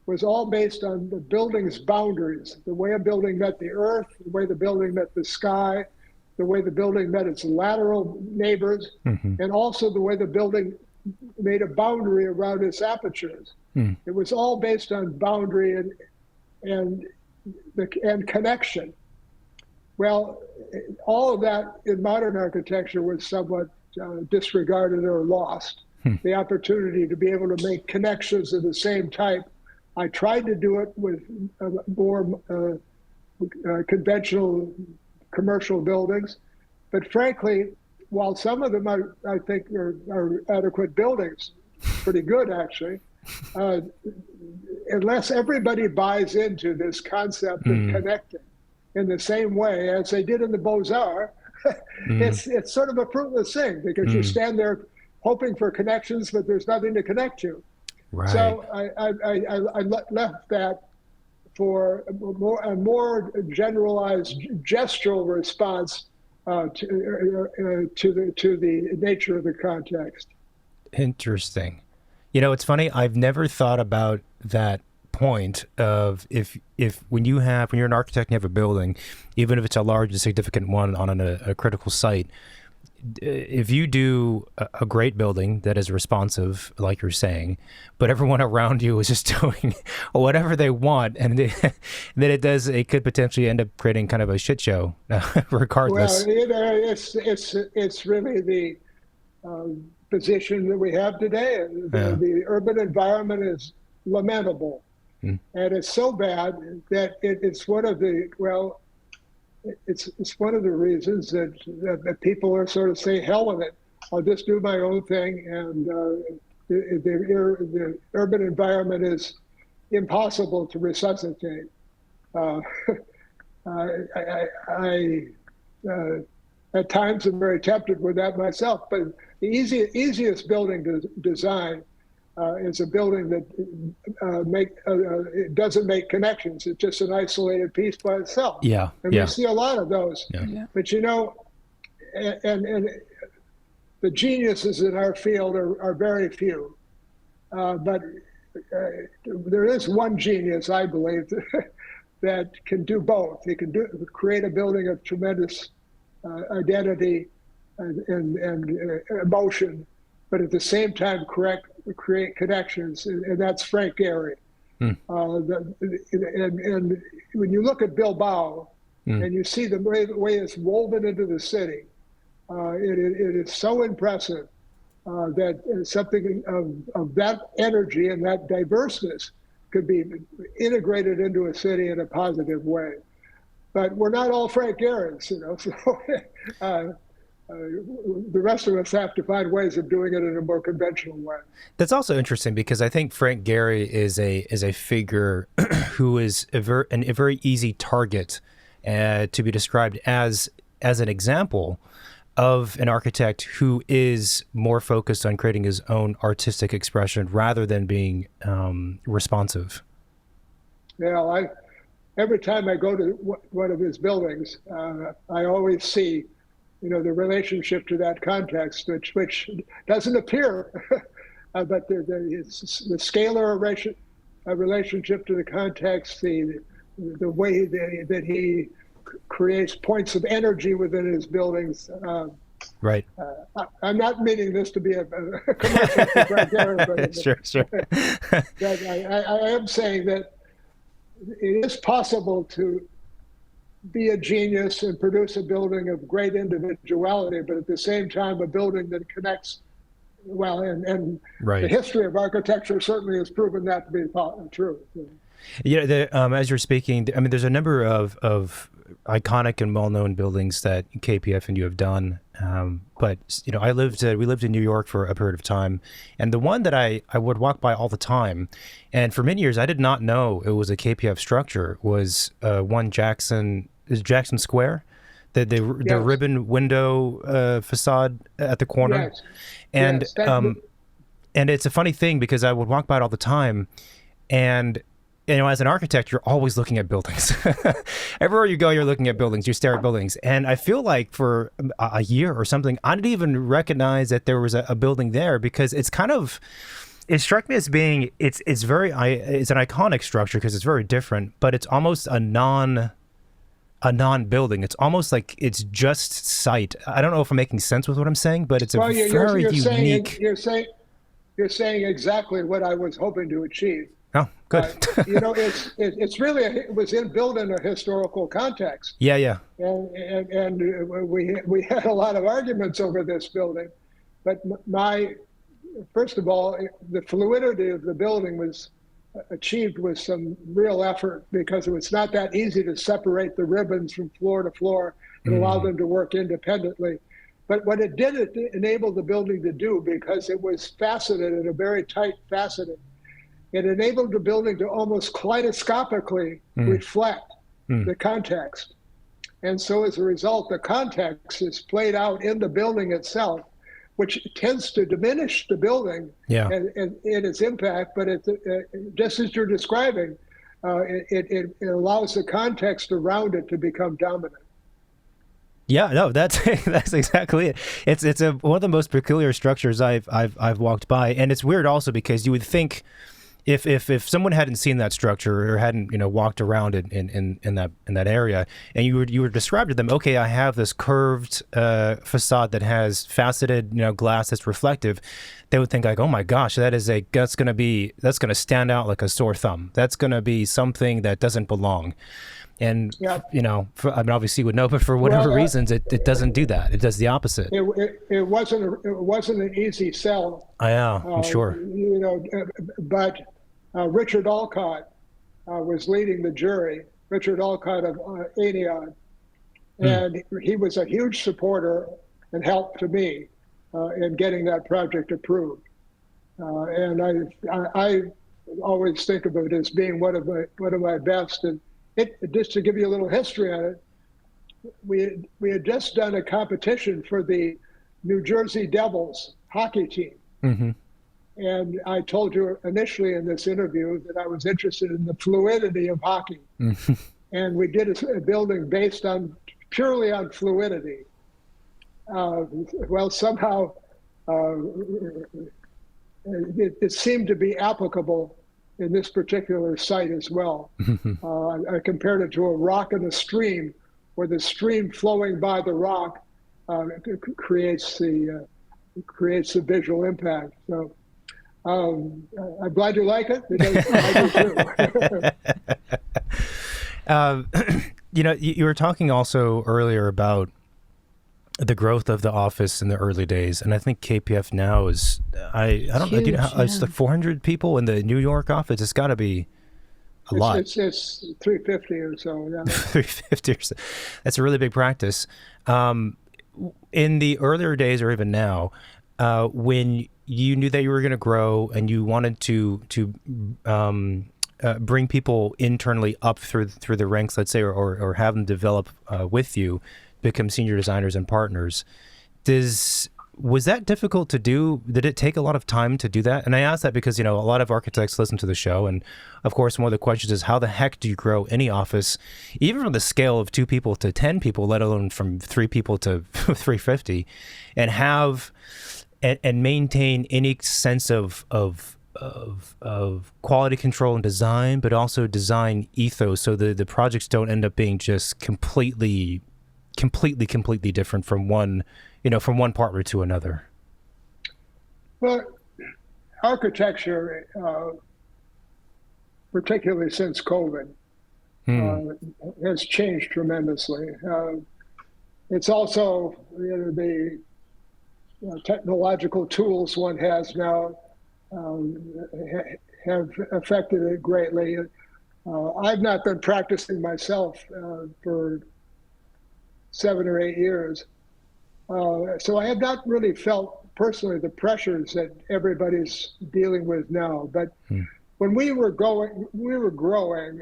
S1: was all based on the building's boundaries, the way a building met the earth, the way the building met the sky, the way the building met its lateral neighbors, and also the way the building made a boundary around its apertures. It was all based on boundary and connection. Well, all of that in modern architecture was somewhat disregarded or lost. The opportunity to be able to make connections of the same type. I tried to do it with more conventional commercial buildings, but frankly, while some of them I think are adequate buildings, pretty good actually, unless everybody buys into this concept of connecting in the same way as they did in the Beaux-Arts, it's sort of a fruitless thing, because you stand there hoping for connections, but there's nothing to connect to.
S2: Right.
S1: So I left that for a more generalized gestural response to the nature of the context.
S2: Interesting. You know, it's funny. I've never thought about that point of if when you're an architect and you have a building, even if it's a large and significant one on a critical site, if you do a great building that is responsive, like you're saying, but everyone around you is just doing whatever they want, and then it could potentially end up creating kind of a shit show, regardless.
S1: Well, it's really the position that we have today. The urban environment is lamentable, and it's so bad that it's one of the it's one of the reasons that people are sort of saying, hell with it, I'll just do my own thing, and the urban environment is impossible to resuscitate. I at times am very tempted with that myself, but the easiest building to design is a building that it doesn't make connections. It's just an isolated piece by itself.
S2: Yeah,
S1: and we see a lot of those. Yeah. But and the geniuses in our field are very few. But there is one genius, I believe, that can do both. He can create a building of tremendous identity and emotion, but at the same time create connections, and that's Frank Gehry. And when you look at Bilbao and you see the way it's woven into the city, it is so impressive that something of that energy and that diverseness could be integrated into a city in a positive way. But we're not all Frank Gehrys, so the rest of us have to find ways of doing it in a more conventional way.
S2: That's also interesting, because I think Frank Gehry is a figure who is a very easy target to be described as an example of an architect who is more focused on creating his own artistic expression rather than being responsive.
S1: Yeah, every time I go to one of his buildings, I always see the relationship to that context, which doesn't appear, but the scalar relationship to the context, the way that he creates points of energy within his buildings.
S2: Right.
S1: I'm not meaning this to be a commercial for Frank Gehry, but
S2: sure.
S1: I am saying that it is possible to be a genius and produce a building of great individuality, but at the same time, a building that connects well. And
S2: right.
S1: The history of architecture certainly has proven that to be true.
S2: As you're speaking, I mean, there's a number of iconic and well-known buildings that KPF and you have done. But we lived in New York for a period of time, and the one that I would walk by all the time, and for many years I did not know it was a KPF structure, was one Jackson Square, the ribbon window facade at the corner.
S1: Yes.
S2: And
S1: yes,
S2: and it's a funny thing, because I would walk by it all the time, and as an architect, you're always looking at buildings. Everywhere you go, you're looking at buildings. You stare at buildings. And I feel like for a year or something, I didn't even recognize that there was a building there, because it's kind of, it struck me as being it's it's an iconic structure because it's very different, but it's almost a non-building. It's almost like it's just site. I don't know if I'm making sense with what I'm saying, but it's a very unique.
S1: You're saying exactly what I was hoping to achieve.
S2: Oh, good.
S1: It's really it was built in a historical context.
S2: Yeah.
S1: And we had a lot of arguments over this building, but first of all, the fluidity of the building was achieved with some real effort because it was not that easy to separate the ribbons from floor to floor and allow them to work independently. But what it did, it enabled the building to do, because it was faceted in a very tight faceting. It enabled the building to almost kaleidoscopically reflect the context. And so as a result, the context is played out in the building itself, which tends to diminish the building and its impact. But just as you're describing, it allows the context around it to become dominant.
S2: Yeah, no, that's exactly it. It's one of the most peculiar structures I've walked by, and it's weird also because you would think if someone hadn't seen that structure or hadn't walked around it in that area, and you were described to them, okay, I have this curved facade that has faceted glass that's reflective, they would think like, oh my gosh, that's going to stand out like a sore thumb. That's going to be something that doesn't belong. And I mean, obviously you would know, but for whatever reasons, it doesn't do that. It does the opposite.
S1: It wasn't an easy sell.
S2: I'm sure.
S1: But Richard Alcott was leading the jury. Richard Alcott of Anion, and he was a huge supporter and help to me in getting that project approved. And I always think of it as being one of my best. And just to give you a little history on it, we had just done a competition for the New Jersey Devils hockey team. Mm-hmm. And I told you initially in this interview that I was interested in the fluidity of hockey. Mm-hmm. And we did a building based purely on fluidity. Well, somehow it seemed to be applicable in this particular site as well. I compared it to a rock and a stream, where the stream flowing by the rock creates the visual impact. So I'm glad you like it, because I
S2: do too. You were talking also earlier about the growth of the office in the early days, and I think KPF now is I don't know. It's like 400 people in the New York office. It's got to be a lot.
S1: It's 350 or so. Yeah.
S2: 350 or so. That's a really big practice. In the earlier days, or even now, when you knew that you were going to grow and you wanted to bring people internally up through the ranks, let's say, or have them develop with you, become senior designers and partners. Was that difficult to do? Did it take a lot of time to do that? And I ask that because, a lot of architects listen to the show. And of course, one of the questions is, how the heck do you grow any office, even from the scale of 2 people to 10 people, let alone from 3 people to 350, and maintain any sense of quality control and design, but also design ethos, so the projects don't end up being just completely different from one partner to another?
S1: Well, architecture, particularly since COVID, has changed tremendously. It's also the technological tools one has now have affected it greatly. I've not been practicing myself for 7 or 8 years. So I have not really felt personally the pressures that everybody's dealing with now. But when we were growing,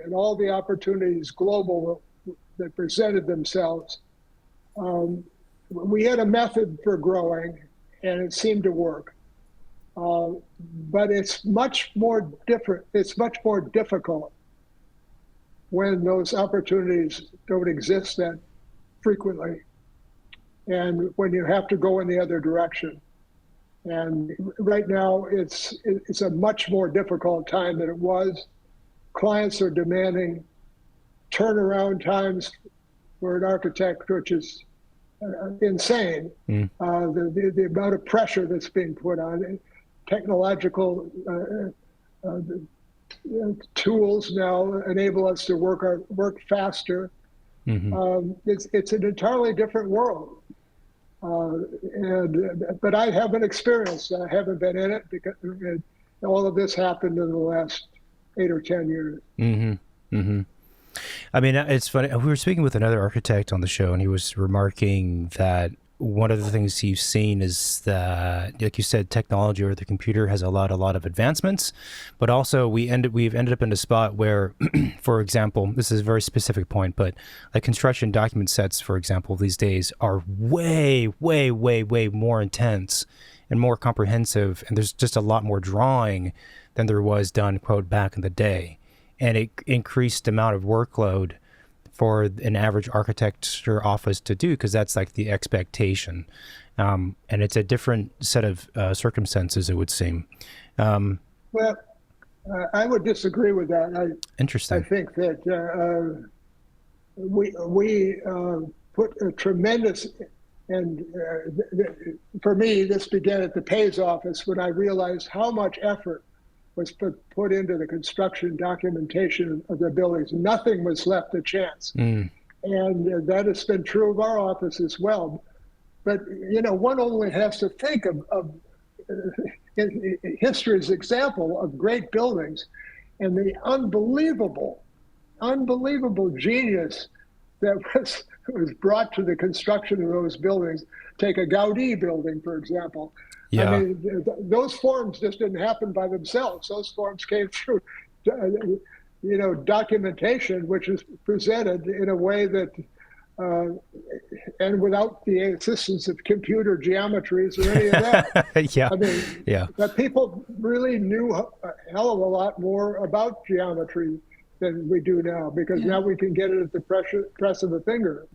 S1: and all the opportunities global that presented themselves, we had a method for growing, and it seemed to work. But it's much more different. It's much more difficult when those opportunities don't exist that frequently, and when you have to go in the other direction. And right now, it's a much more difficult time than it was. Clients are demanding turnaround times for an architect, which is insane. The amount of pressure that's being put on it. Technological tools now enable us to work faster. It's an entirely different world. But I haven't experienced it. I haven't been in it because all of this happened in the last 8 or 10 years.
S2: I mean, it's funny. We were speaking with another architect on the show, and he was remarking that one of the things he's seen is that, like you said, technology or the computer has allowed a lot of advancements, but also we've ended up in a spot where, for example, this is a very specific point, but like construction document sets, for example, these days are way, way, way, way more intense and more comprehensive, and there's just a lot more drawing than there was done, quote, back in the day. And it increased the amount of workload for an average architecture office to do, because that's like the expectation. And it's a different set of circumstances, it would seem.
S1: Well, I would disagree with that.
S2: Interesting.
S1: I think that we put a tremendous, and for me, this began at the Pays office when I realized how much effort was put into the construction documentation of the buildings. Nothing was left to chance. And that has been true of our office as well. But, one only has to think of history's example of great buildings and the unbelievable genius that was brought to the construction of those buildings. Take a Gaudi building, for example.
S2: Yeah.
S1: I mean, those forms just didn't happen by themselves. Those forms came through, documentation, which is presented in a way that, and without the assistance of computer geometries or any of that.
S2: Yeah.
S1: I mean, that people really knew a hell of a lot more about geometry than we do now, because now we can get it at the press of a finger.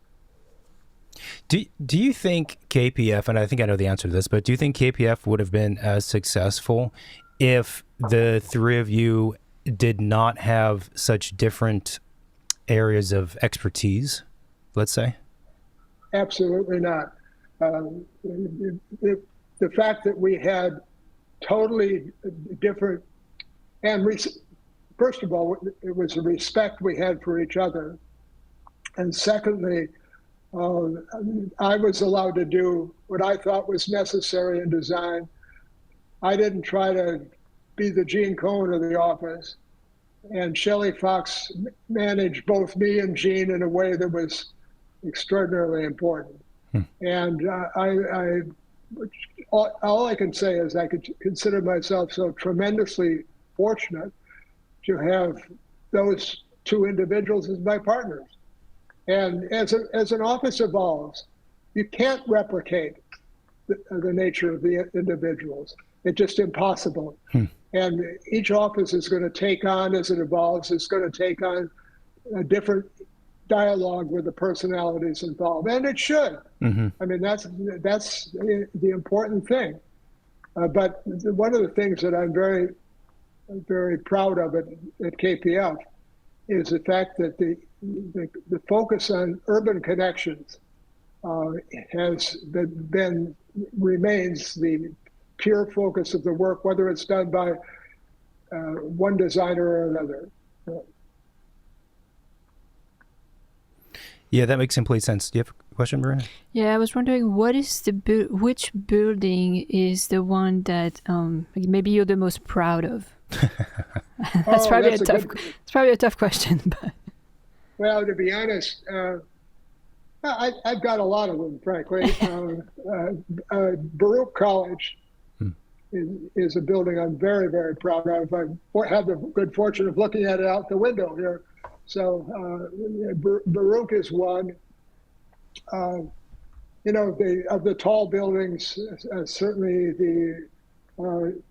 S2: Do you think KPF, and I think I know the answer to this, but do you think KPF would have been as successful if the three of you did not have such different areas of expertise, let's say?
S1: Absolutely not. The fact that we had totally different, and first of all, it was the respect we had for each other. And secondly, I was allowed to do what I thought was necessary in design. I didn't try to be the Gene Kohn of the office. And Shelley Fox managed both me and Gene in a way that was extraordinarily important. And all I can say is I could consider myself so tremendously fortunate to have those two individuals as my partners. And as an office evolves, you can't replicate the nature of the individuals. It's just impossible. And each office is going to take on, as it evolves, it's going to take on a different dialogue with the personalities involved. And it should. I mean, that's the important thing. But one of the things that I'm very, very proud of at KPF is the fact that the focus on urban connections remains the pure focus of the work, whether it's done by one designer or another.
S2: Yeah, that makes complete sense. Do you have a question, Marina?
S3: Yeah, I was wondering, which building is the one that maybe you're the most proud of? That's probably a tough question. But.
S1: Well, to be honest, I've got a lot of them, frankly. Baruch College is a building I'm very, very proud of. I had the good fortune of looking at it out the window here. So Baruch is one. Of the tall buildings, certainly the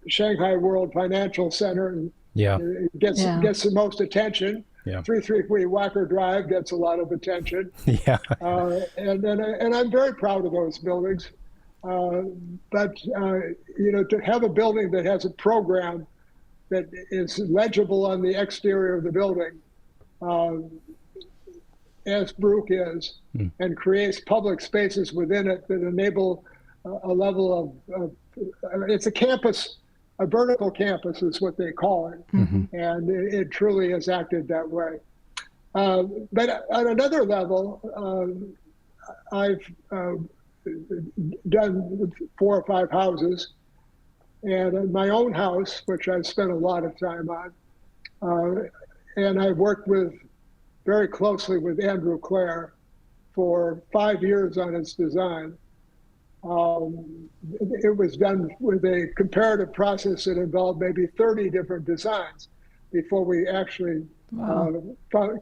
S1: Shanghai World Financial Center gets the most attention. 333 Wacker Drive gets a lot of attention. And I'm very proud of those buildings. To have a building that has a program that is legible on the exterior of the building, as Brook is, and creates public spaces within it that enable a level of it's a campus, a vertical campus is what they call it, and it truly has acted that way. But on another level, I've done 4 or 5 houses, and in my own house, which I've spent a lot of time on, and I worked very closely with Andrew Clare for 5 years on its design. It was done with a comparative process that involved maybe 30 different designs before we actually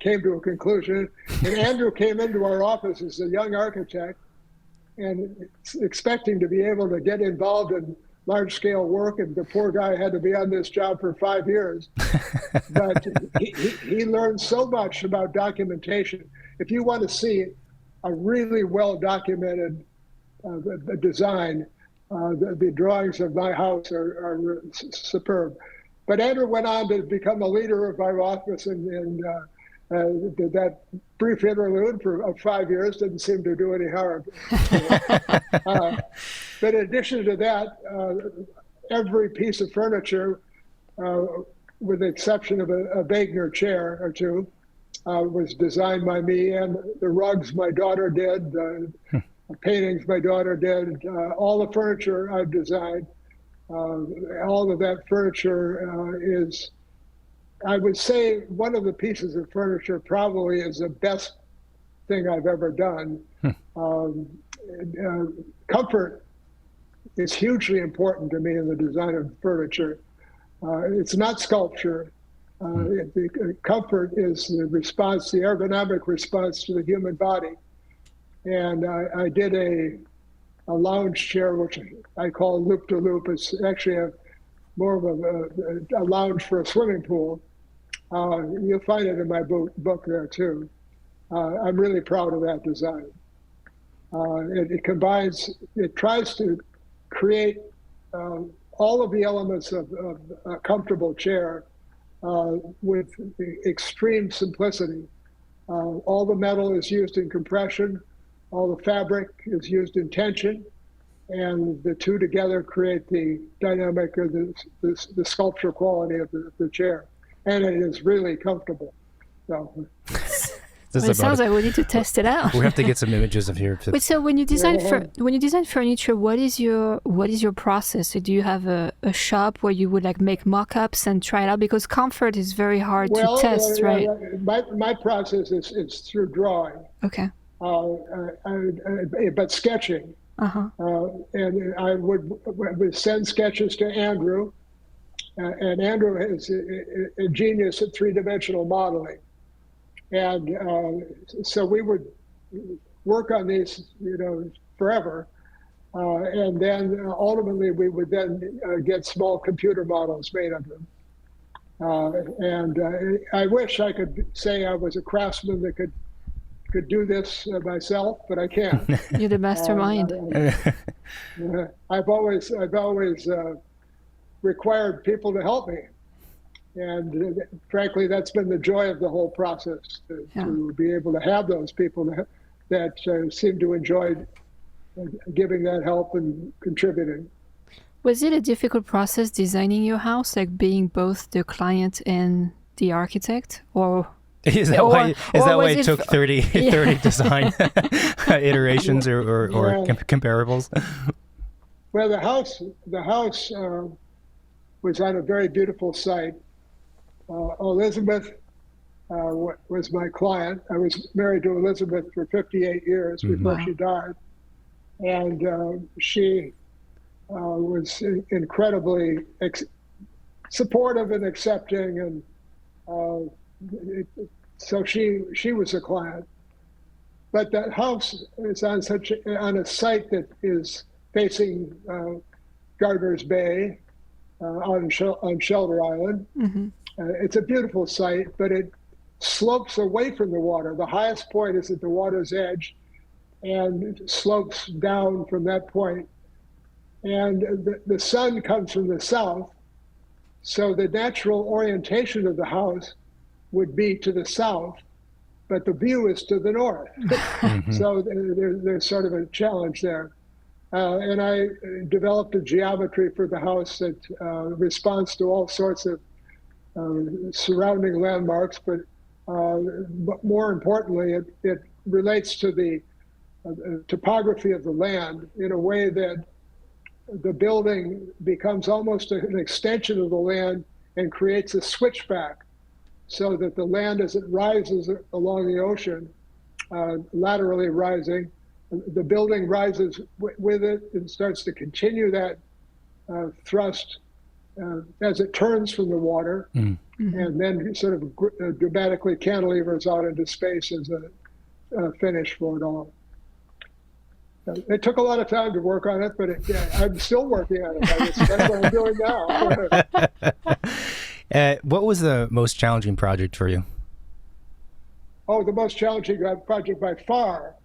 S1: came to a conclusion. And Andrew came into our office as a young architect and expecting to be able to get involved in large-scale work, and the poor guy had to be on this job for 5 years. But he learned so much about documentation. If you want to see a really well-documented design, the drawings of my house are superb. But Andrew went on to become a leader of our office, and that brief interlude of 5 years didn't seem to do any harm. But in addition to that, every piece of furniture, with the exception of a Wagner chair or two, was designed by me, and the rugs my daughter did, the paintings my daughter did, all the furniture I've designed. All of that furniture is, I would say, one of the pieces of furniture probably is the best thing I've ever done. Comfort is hugely important to me in the design of furniture. It's not sculpture. The comfort is the response, the ergonomic response to the human body. And I did a lounge chair, which I call loop-to-loop. It's actually more of a lounge for a swimming pool. You'll find it in my book there too. I'm really proud of that design. It tries to create all of the elements of a comfortable chair with extreme simplicity. All the metal is used in compression. All the fabric is used in tension, and the two together create the dynamic of the sculpture quality of the chair. And it is really comfortable. So.
S3: It sounds like we need to test it out.
S2: We have to get some images of here.
S3: Wait, so when you design furniture, what is your process? So do you have a shop where you would like make mock-ups and try it out? Because comfort is very hard to test, right?
S1: My process is through drawing.
S3: Okay.
S1: But sketching. And I would send sketches to Andrew, and Andrew is a genius at 3-dimensional modeling. And so we would work on these, forever. And then ultimately we would then get small computer models made of them. And I wish I could say I was a craftsman that could do this myself, but I can't.
S3: You're the mastermind.
S1: I've always required people to help me. And frankly, that's been the joy of the whole process, to be able to have those people that seem to enjoy giving that help and contributing.
S3: Was it a difficult process designing your house, like being both the client and the architect? Or
S2: is that why it took 30 design iterations or comparables?
S1: Well, the house was on a very beautiful site. Elizabeth was my client. I was married to Elizabeth for 58 years before she died. And she was incredibly supportive and accepting. And so she was a client. But that house is on a site that is facing Gardner's Bay on Shelter Island. It's a beautiful site, but it slopes away from the water. The highest point is at the water's edge, and it slopes down from that point and the sun comes from the south, so the natural orientation of the house would be to the south, but the view is to the north. So there's sort of a challenge there. And I developed a geometry for the house that responds to all sorts of surrounding landmarks, but more importantly, it relates to the topography of the land in a way that the building becomes almost an extension of the land and creates a switchback, so that the land, as it rises along the ocean, laterally rising, the building rises with it and starts to continue that thrust as it turns from the water, and then sort of dramatically cantilevers out into space as a finish for it all. It took a lot of time to work on it, but I'm still working on it. That's what I'm doing now.
S2: What was the most challenging project for you?
S1: Oh, the most challenging project by far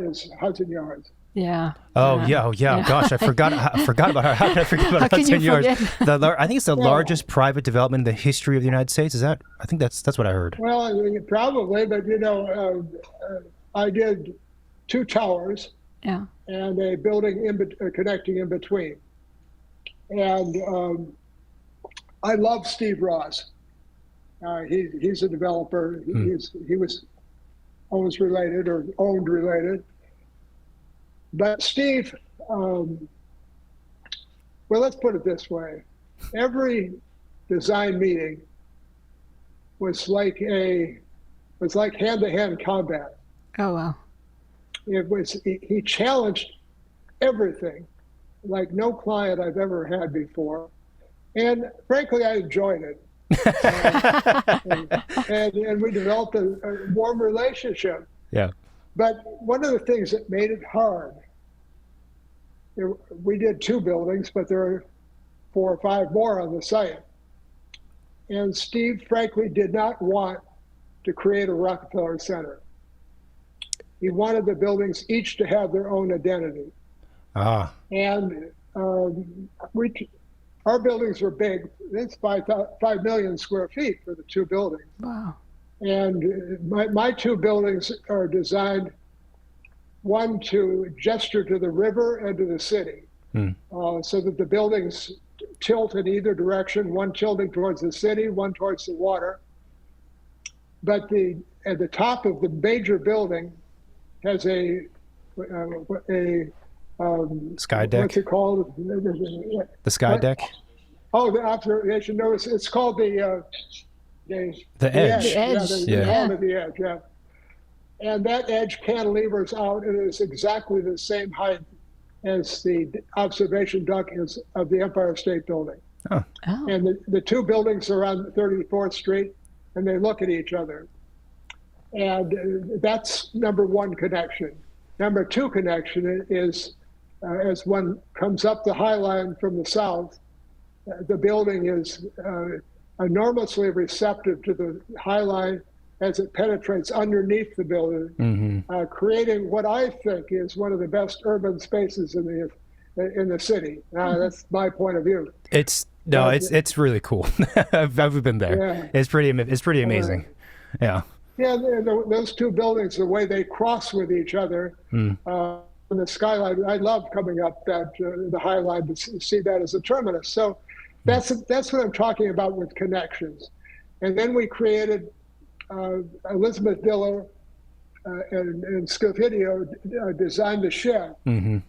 S1: is Hudson Yards.
S3: Yeah.
S2: Oh yeah. Gosh, I forgot about her. How can I forget about Hudson Yards? I think it's the largest private development in the history of the United States. Is that? I think that's what I heard.
S1: Well, I mean, probably, but I did 2 towers.
S3: Yeah.
S1: And a building connecting in between. And I love Steve Ross. He's a developer. He was always related or owned related. But Steve, well, let's put it this way. Every design meeting was like hand-to-hand combat.
S3: Oh, wow.
S1: He challenged everything like no client I've ever had before. And frankly, I enjoyed it. And we developed a warm relationship.
S2: Yeah.
S1: But one of the things that made it hard, we did 2 buildings, but there are 4 or 5 more on the site. And Steve, frankly, did not want to create a Rockefeller Center. He wanted the buildings each to have their own identity. And our buildings were big. It's 5 million square feet for the 2 buildings.
S3: Wow. And
S1: my 2 buildings are designed, one to gesture to the river and to the city, so that the buildings tilt in either direction, one tilting towards the city, one towards the water. But at the top of the major building has a
S2: sky deck.
S1: What's it called?
S2: The sky deck.
S1: Oh, the observation notice. It's called the edge.
S3: The edge.
S1: The edge. Yeah. And that edge cantilevers out, and is exactly the same height as the observation deck is of the Empire State Building.
S2: Oh.
S1: And the 2 buildings are on 34th Street, and they look at each other. And that's number 1 connection. Number 2 connection is as one comes up the High Line from the south, the building is enormously receptive to the High Line as it penetrates underneath the building, creating what I think is one of the best urban spaces in the city. That's my point of view.
S2: It's really cool. I've been there. Yeah. It's pretty amazing. Yeah.
S1: Yeah, those 2 buildings, the way they cross with each other, in the skyline. I love coming up the High Line to see that as a terminus. So that's what I'm talking about with connections. And then we created Elizabeth Diller and Scofidio designed the shed. And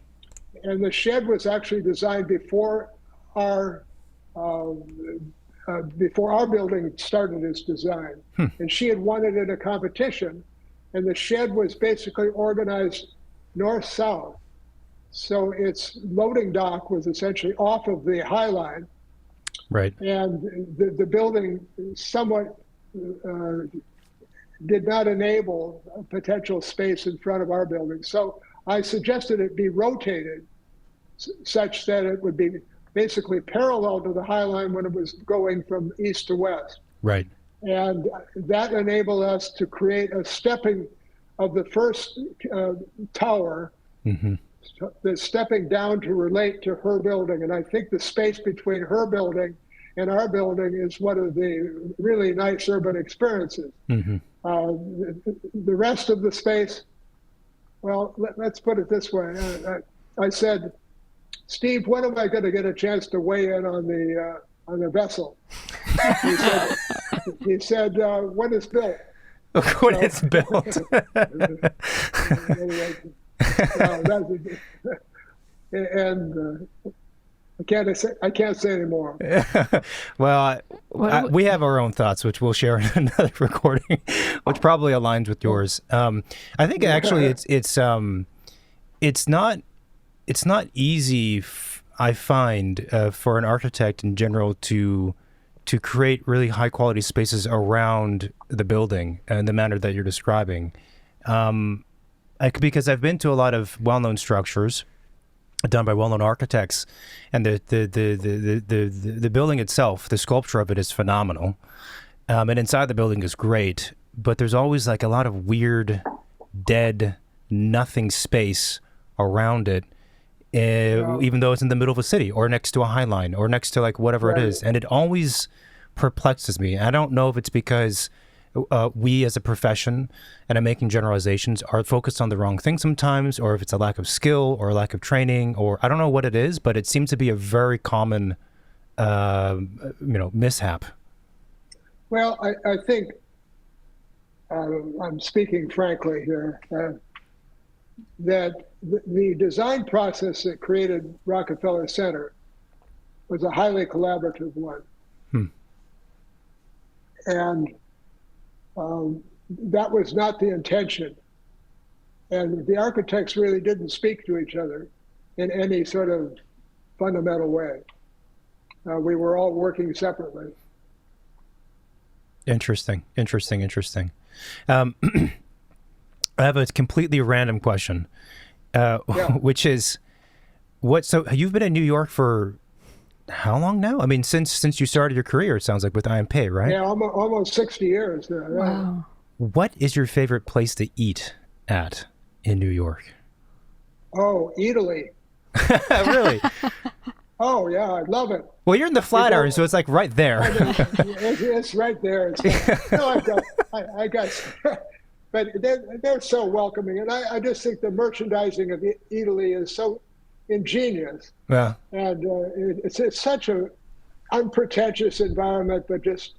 S1: the shed was actually designed before our building started its design. And she had won it in a competition, and the shed was basically organized north-south. So its loading dock was essentially off of the High Line.
S2: Right.
S1: And the building somewhat did not enable a potential space in front of our building. So I suggested it be rotated such that it would be basically parallel to the High Line when it was going from east to west.
S2: Right.
S1: And that enabled us to create a stepping of the first tower that's stepping down to relate to her building. And I think the space between her building and our building is one of the really nice urban experiences.
S2: Mm-hmm.
S1: The rest of the space, well, let's put it this way. I said, Steve, when am I going to get a chance to weigh in on the vessel? He said, when it's built.
S2: When it's built.
S1: And I can't say anymore.
S2: Well, we have our own thoughts, which we'll share in another recording, which probably aligns with yours. I think actually it's not easy. I find for an architect in general to create really high quality spaces around the building in the manner that you're describing. Because I've been to a lot of well-known structures done by well-known architects, and the building itself, the sculpture of it is phenomenal, and inside the building is great, but there's always like a lot of weird, dead, nothing space around it, even though it's in the middle of a city or next to a High Line or next to like whatever it is, and it always perplexes me. I don't know if it's because we as a profession, and I'm making generalizations, are focused on the wrong thing sometimes, or if it's a lack of skill or a lack of training, or I don't know what it is, but it seems to be a very common, mishap.
S1: Well, I think I'm speaking frankly here, that the design process that created Rockefeller Center was a highly collaborative one. And that was not the intention. And the architects really didn't speak to each other in any sort of fundamental way. We were all working separately.
S2: Interesting. I have a completely random question, which is, so you've been in New York for how long now? I mean, since you started your career, it sounds like, with IMP, right?
S1: Yeah, almost 60 years.
S3: Wow.
S2: What is your favorite place to eat at in New York?
S1: Oh, Italy.
S2: Really?
S1: Oh, yeah, I love it.
S2: Well, you're in the Flatiron, so it's like right there.
S1: It's right there. I got, but they're so welcoming. And I just think the merchandising of Italy is so ingenious.
S2: Yeah.
S1: And it's such an unpretentious environment, but just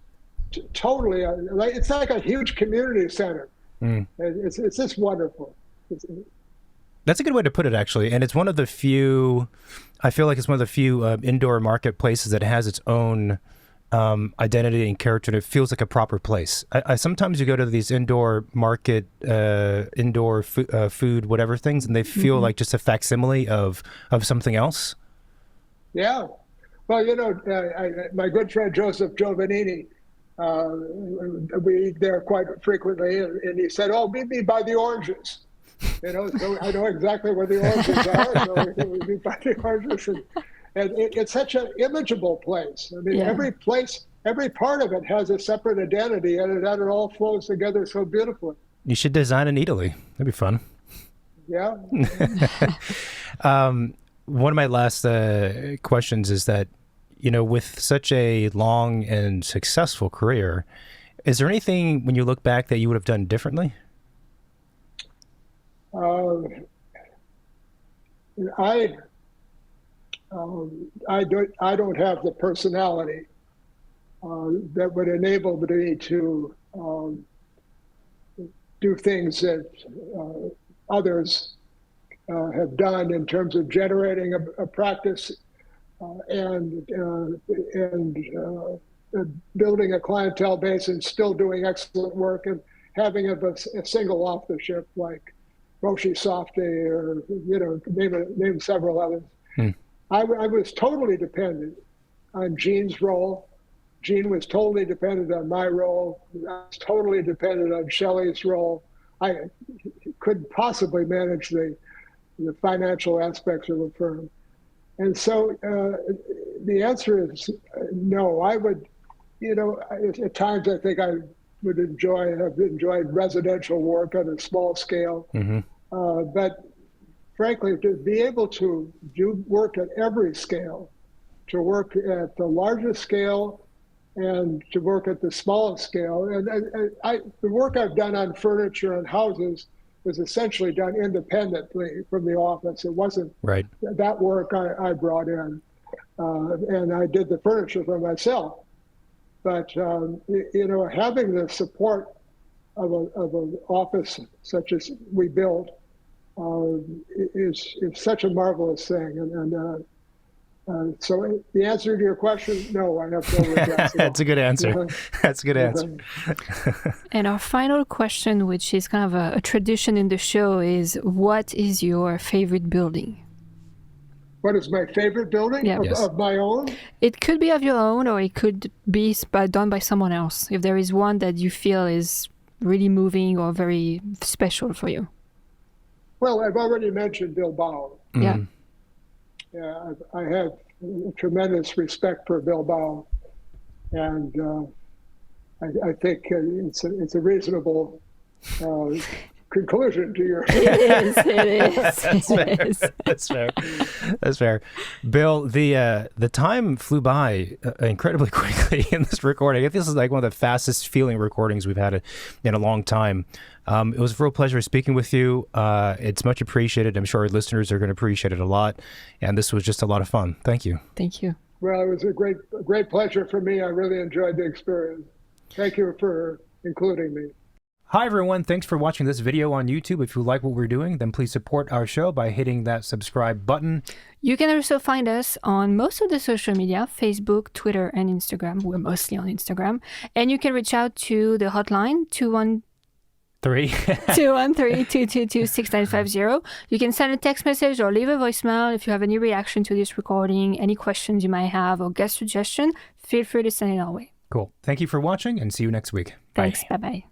S1: totally, it's like a huge community center. It's just wonderful.
S2: That's a good way to put it, actually. And it's one of the few, I feel like it's one of the few indoor marketplaces that has its own identity and character, and it feels like a proper place. I sometimes you go to these indoor market, indoor food, whatever things, and they feel like just a facsimile of something else. Yeah.
S1: Well, my good friend Joseph Giovannini, we eat there quite frequently, and he said, "Oh, meet me by the oranges." So I know exactly where the oranges are. So we meet by the oranges, and it's such an imageable place. I mean, every place, every part of it has a separate identity, and it all flows together so beautifully.
S2: You should design in Italy. That'd be fun.
S1: Yeah.
S2: One of my last questions is that, with such a long and successful career, is there anything when you look back that you would have done differently?
S1: I don't have the personality that would enable me to do things that others have done in terms of generating a practice and building a clientele base and still doing excellent work and having a single off the ship like Roshi Softy or name several others. I was totally dependent on Gene's role. Gene was totally dependent on my role. I was totally dependent on Shelley's role. I couldn't possibly manage the financial aspects of the firm. And so the answer is no. I would, at times I think I would have enjoyed residential work on a small scale. But frankly, to be able to do work at every scale, to work at the largest scale and to work at the smallest scale. And the work I've done on furniture and houses was essentially done independently from the office. It wasn't
S2: right.
S1: that work I brought in. And I did the furniture for myself. But, having the support of an office such as we built is such a marvelous thing. So the answer to your question, no, I have no regrets.
S2: That's a good answer. That's a good answer.
S3: And our final question, which is kind of a tradition in the show, is what is your favorite building?
S1: What is my favorite building of my own?
S3: It could be of your own, or it could be done by someone else. If there is one that you feel is really moving or very special for you.
S1: Well, I've already mentioned Bilbao.
S3: Yeah.
S1: Yeah, I have tremendous respect for Bilbao, and I think it's a reasonable conclusion to your.
S3: It is.
S2: That's fair. Bill, the time flew by incredibly quickly in this recording. I think this is like one of the fastest feeling recordings we've had in a long time. It was a real pleasure speaking with you. It's much appreciated. I'm sure our listeners are going to appreciate it a lot. And this was just a lot of fun. Thank you.
S3: Thank you.
S1: Well, it was a great pleasure for me. I really enjoyed the experience. Thank you for including me.
S2: Hi, everyone. Thanks for watching this video on YouTube. If you like what we're doing, then please support our show by hitting that subscribe button.
S3: You can also find us on most of the social media, Facebook, Twitter, and Instagram. We're mostly on Instagram. And you can reach out to the hotline, 213-222-6950. You can send a text message or leave a voicemail if you have any reaction to this recording, any questions you might have, or guest suggestion. Feel free to send it our way.
S2: Cool. Thank you for watching, and see you next week.
S3: Thanks.
S2: Bye.
S3: Bye-bye.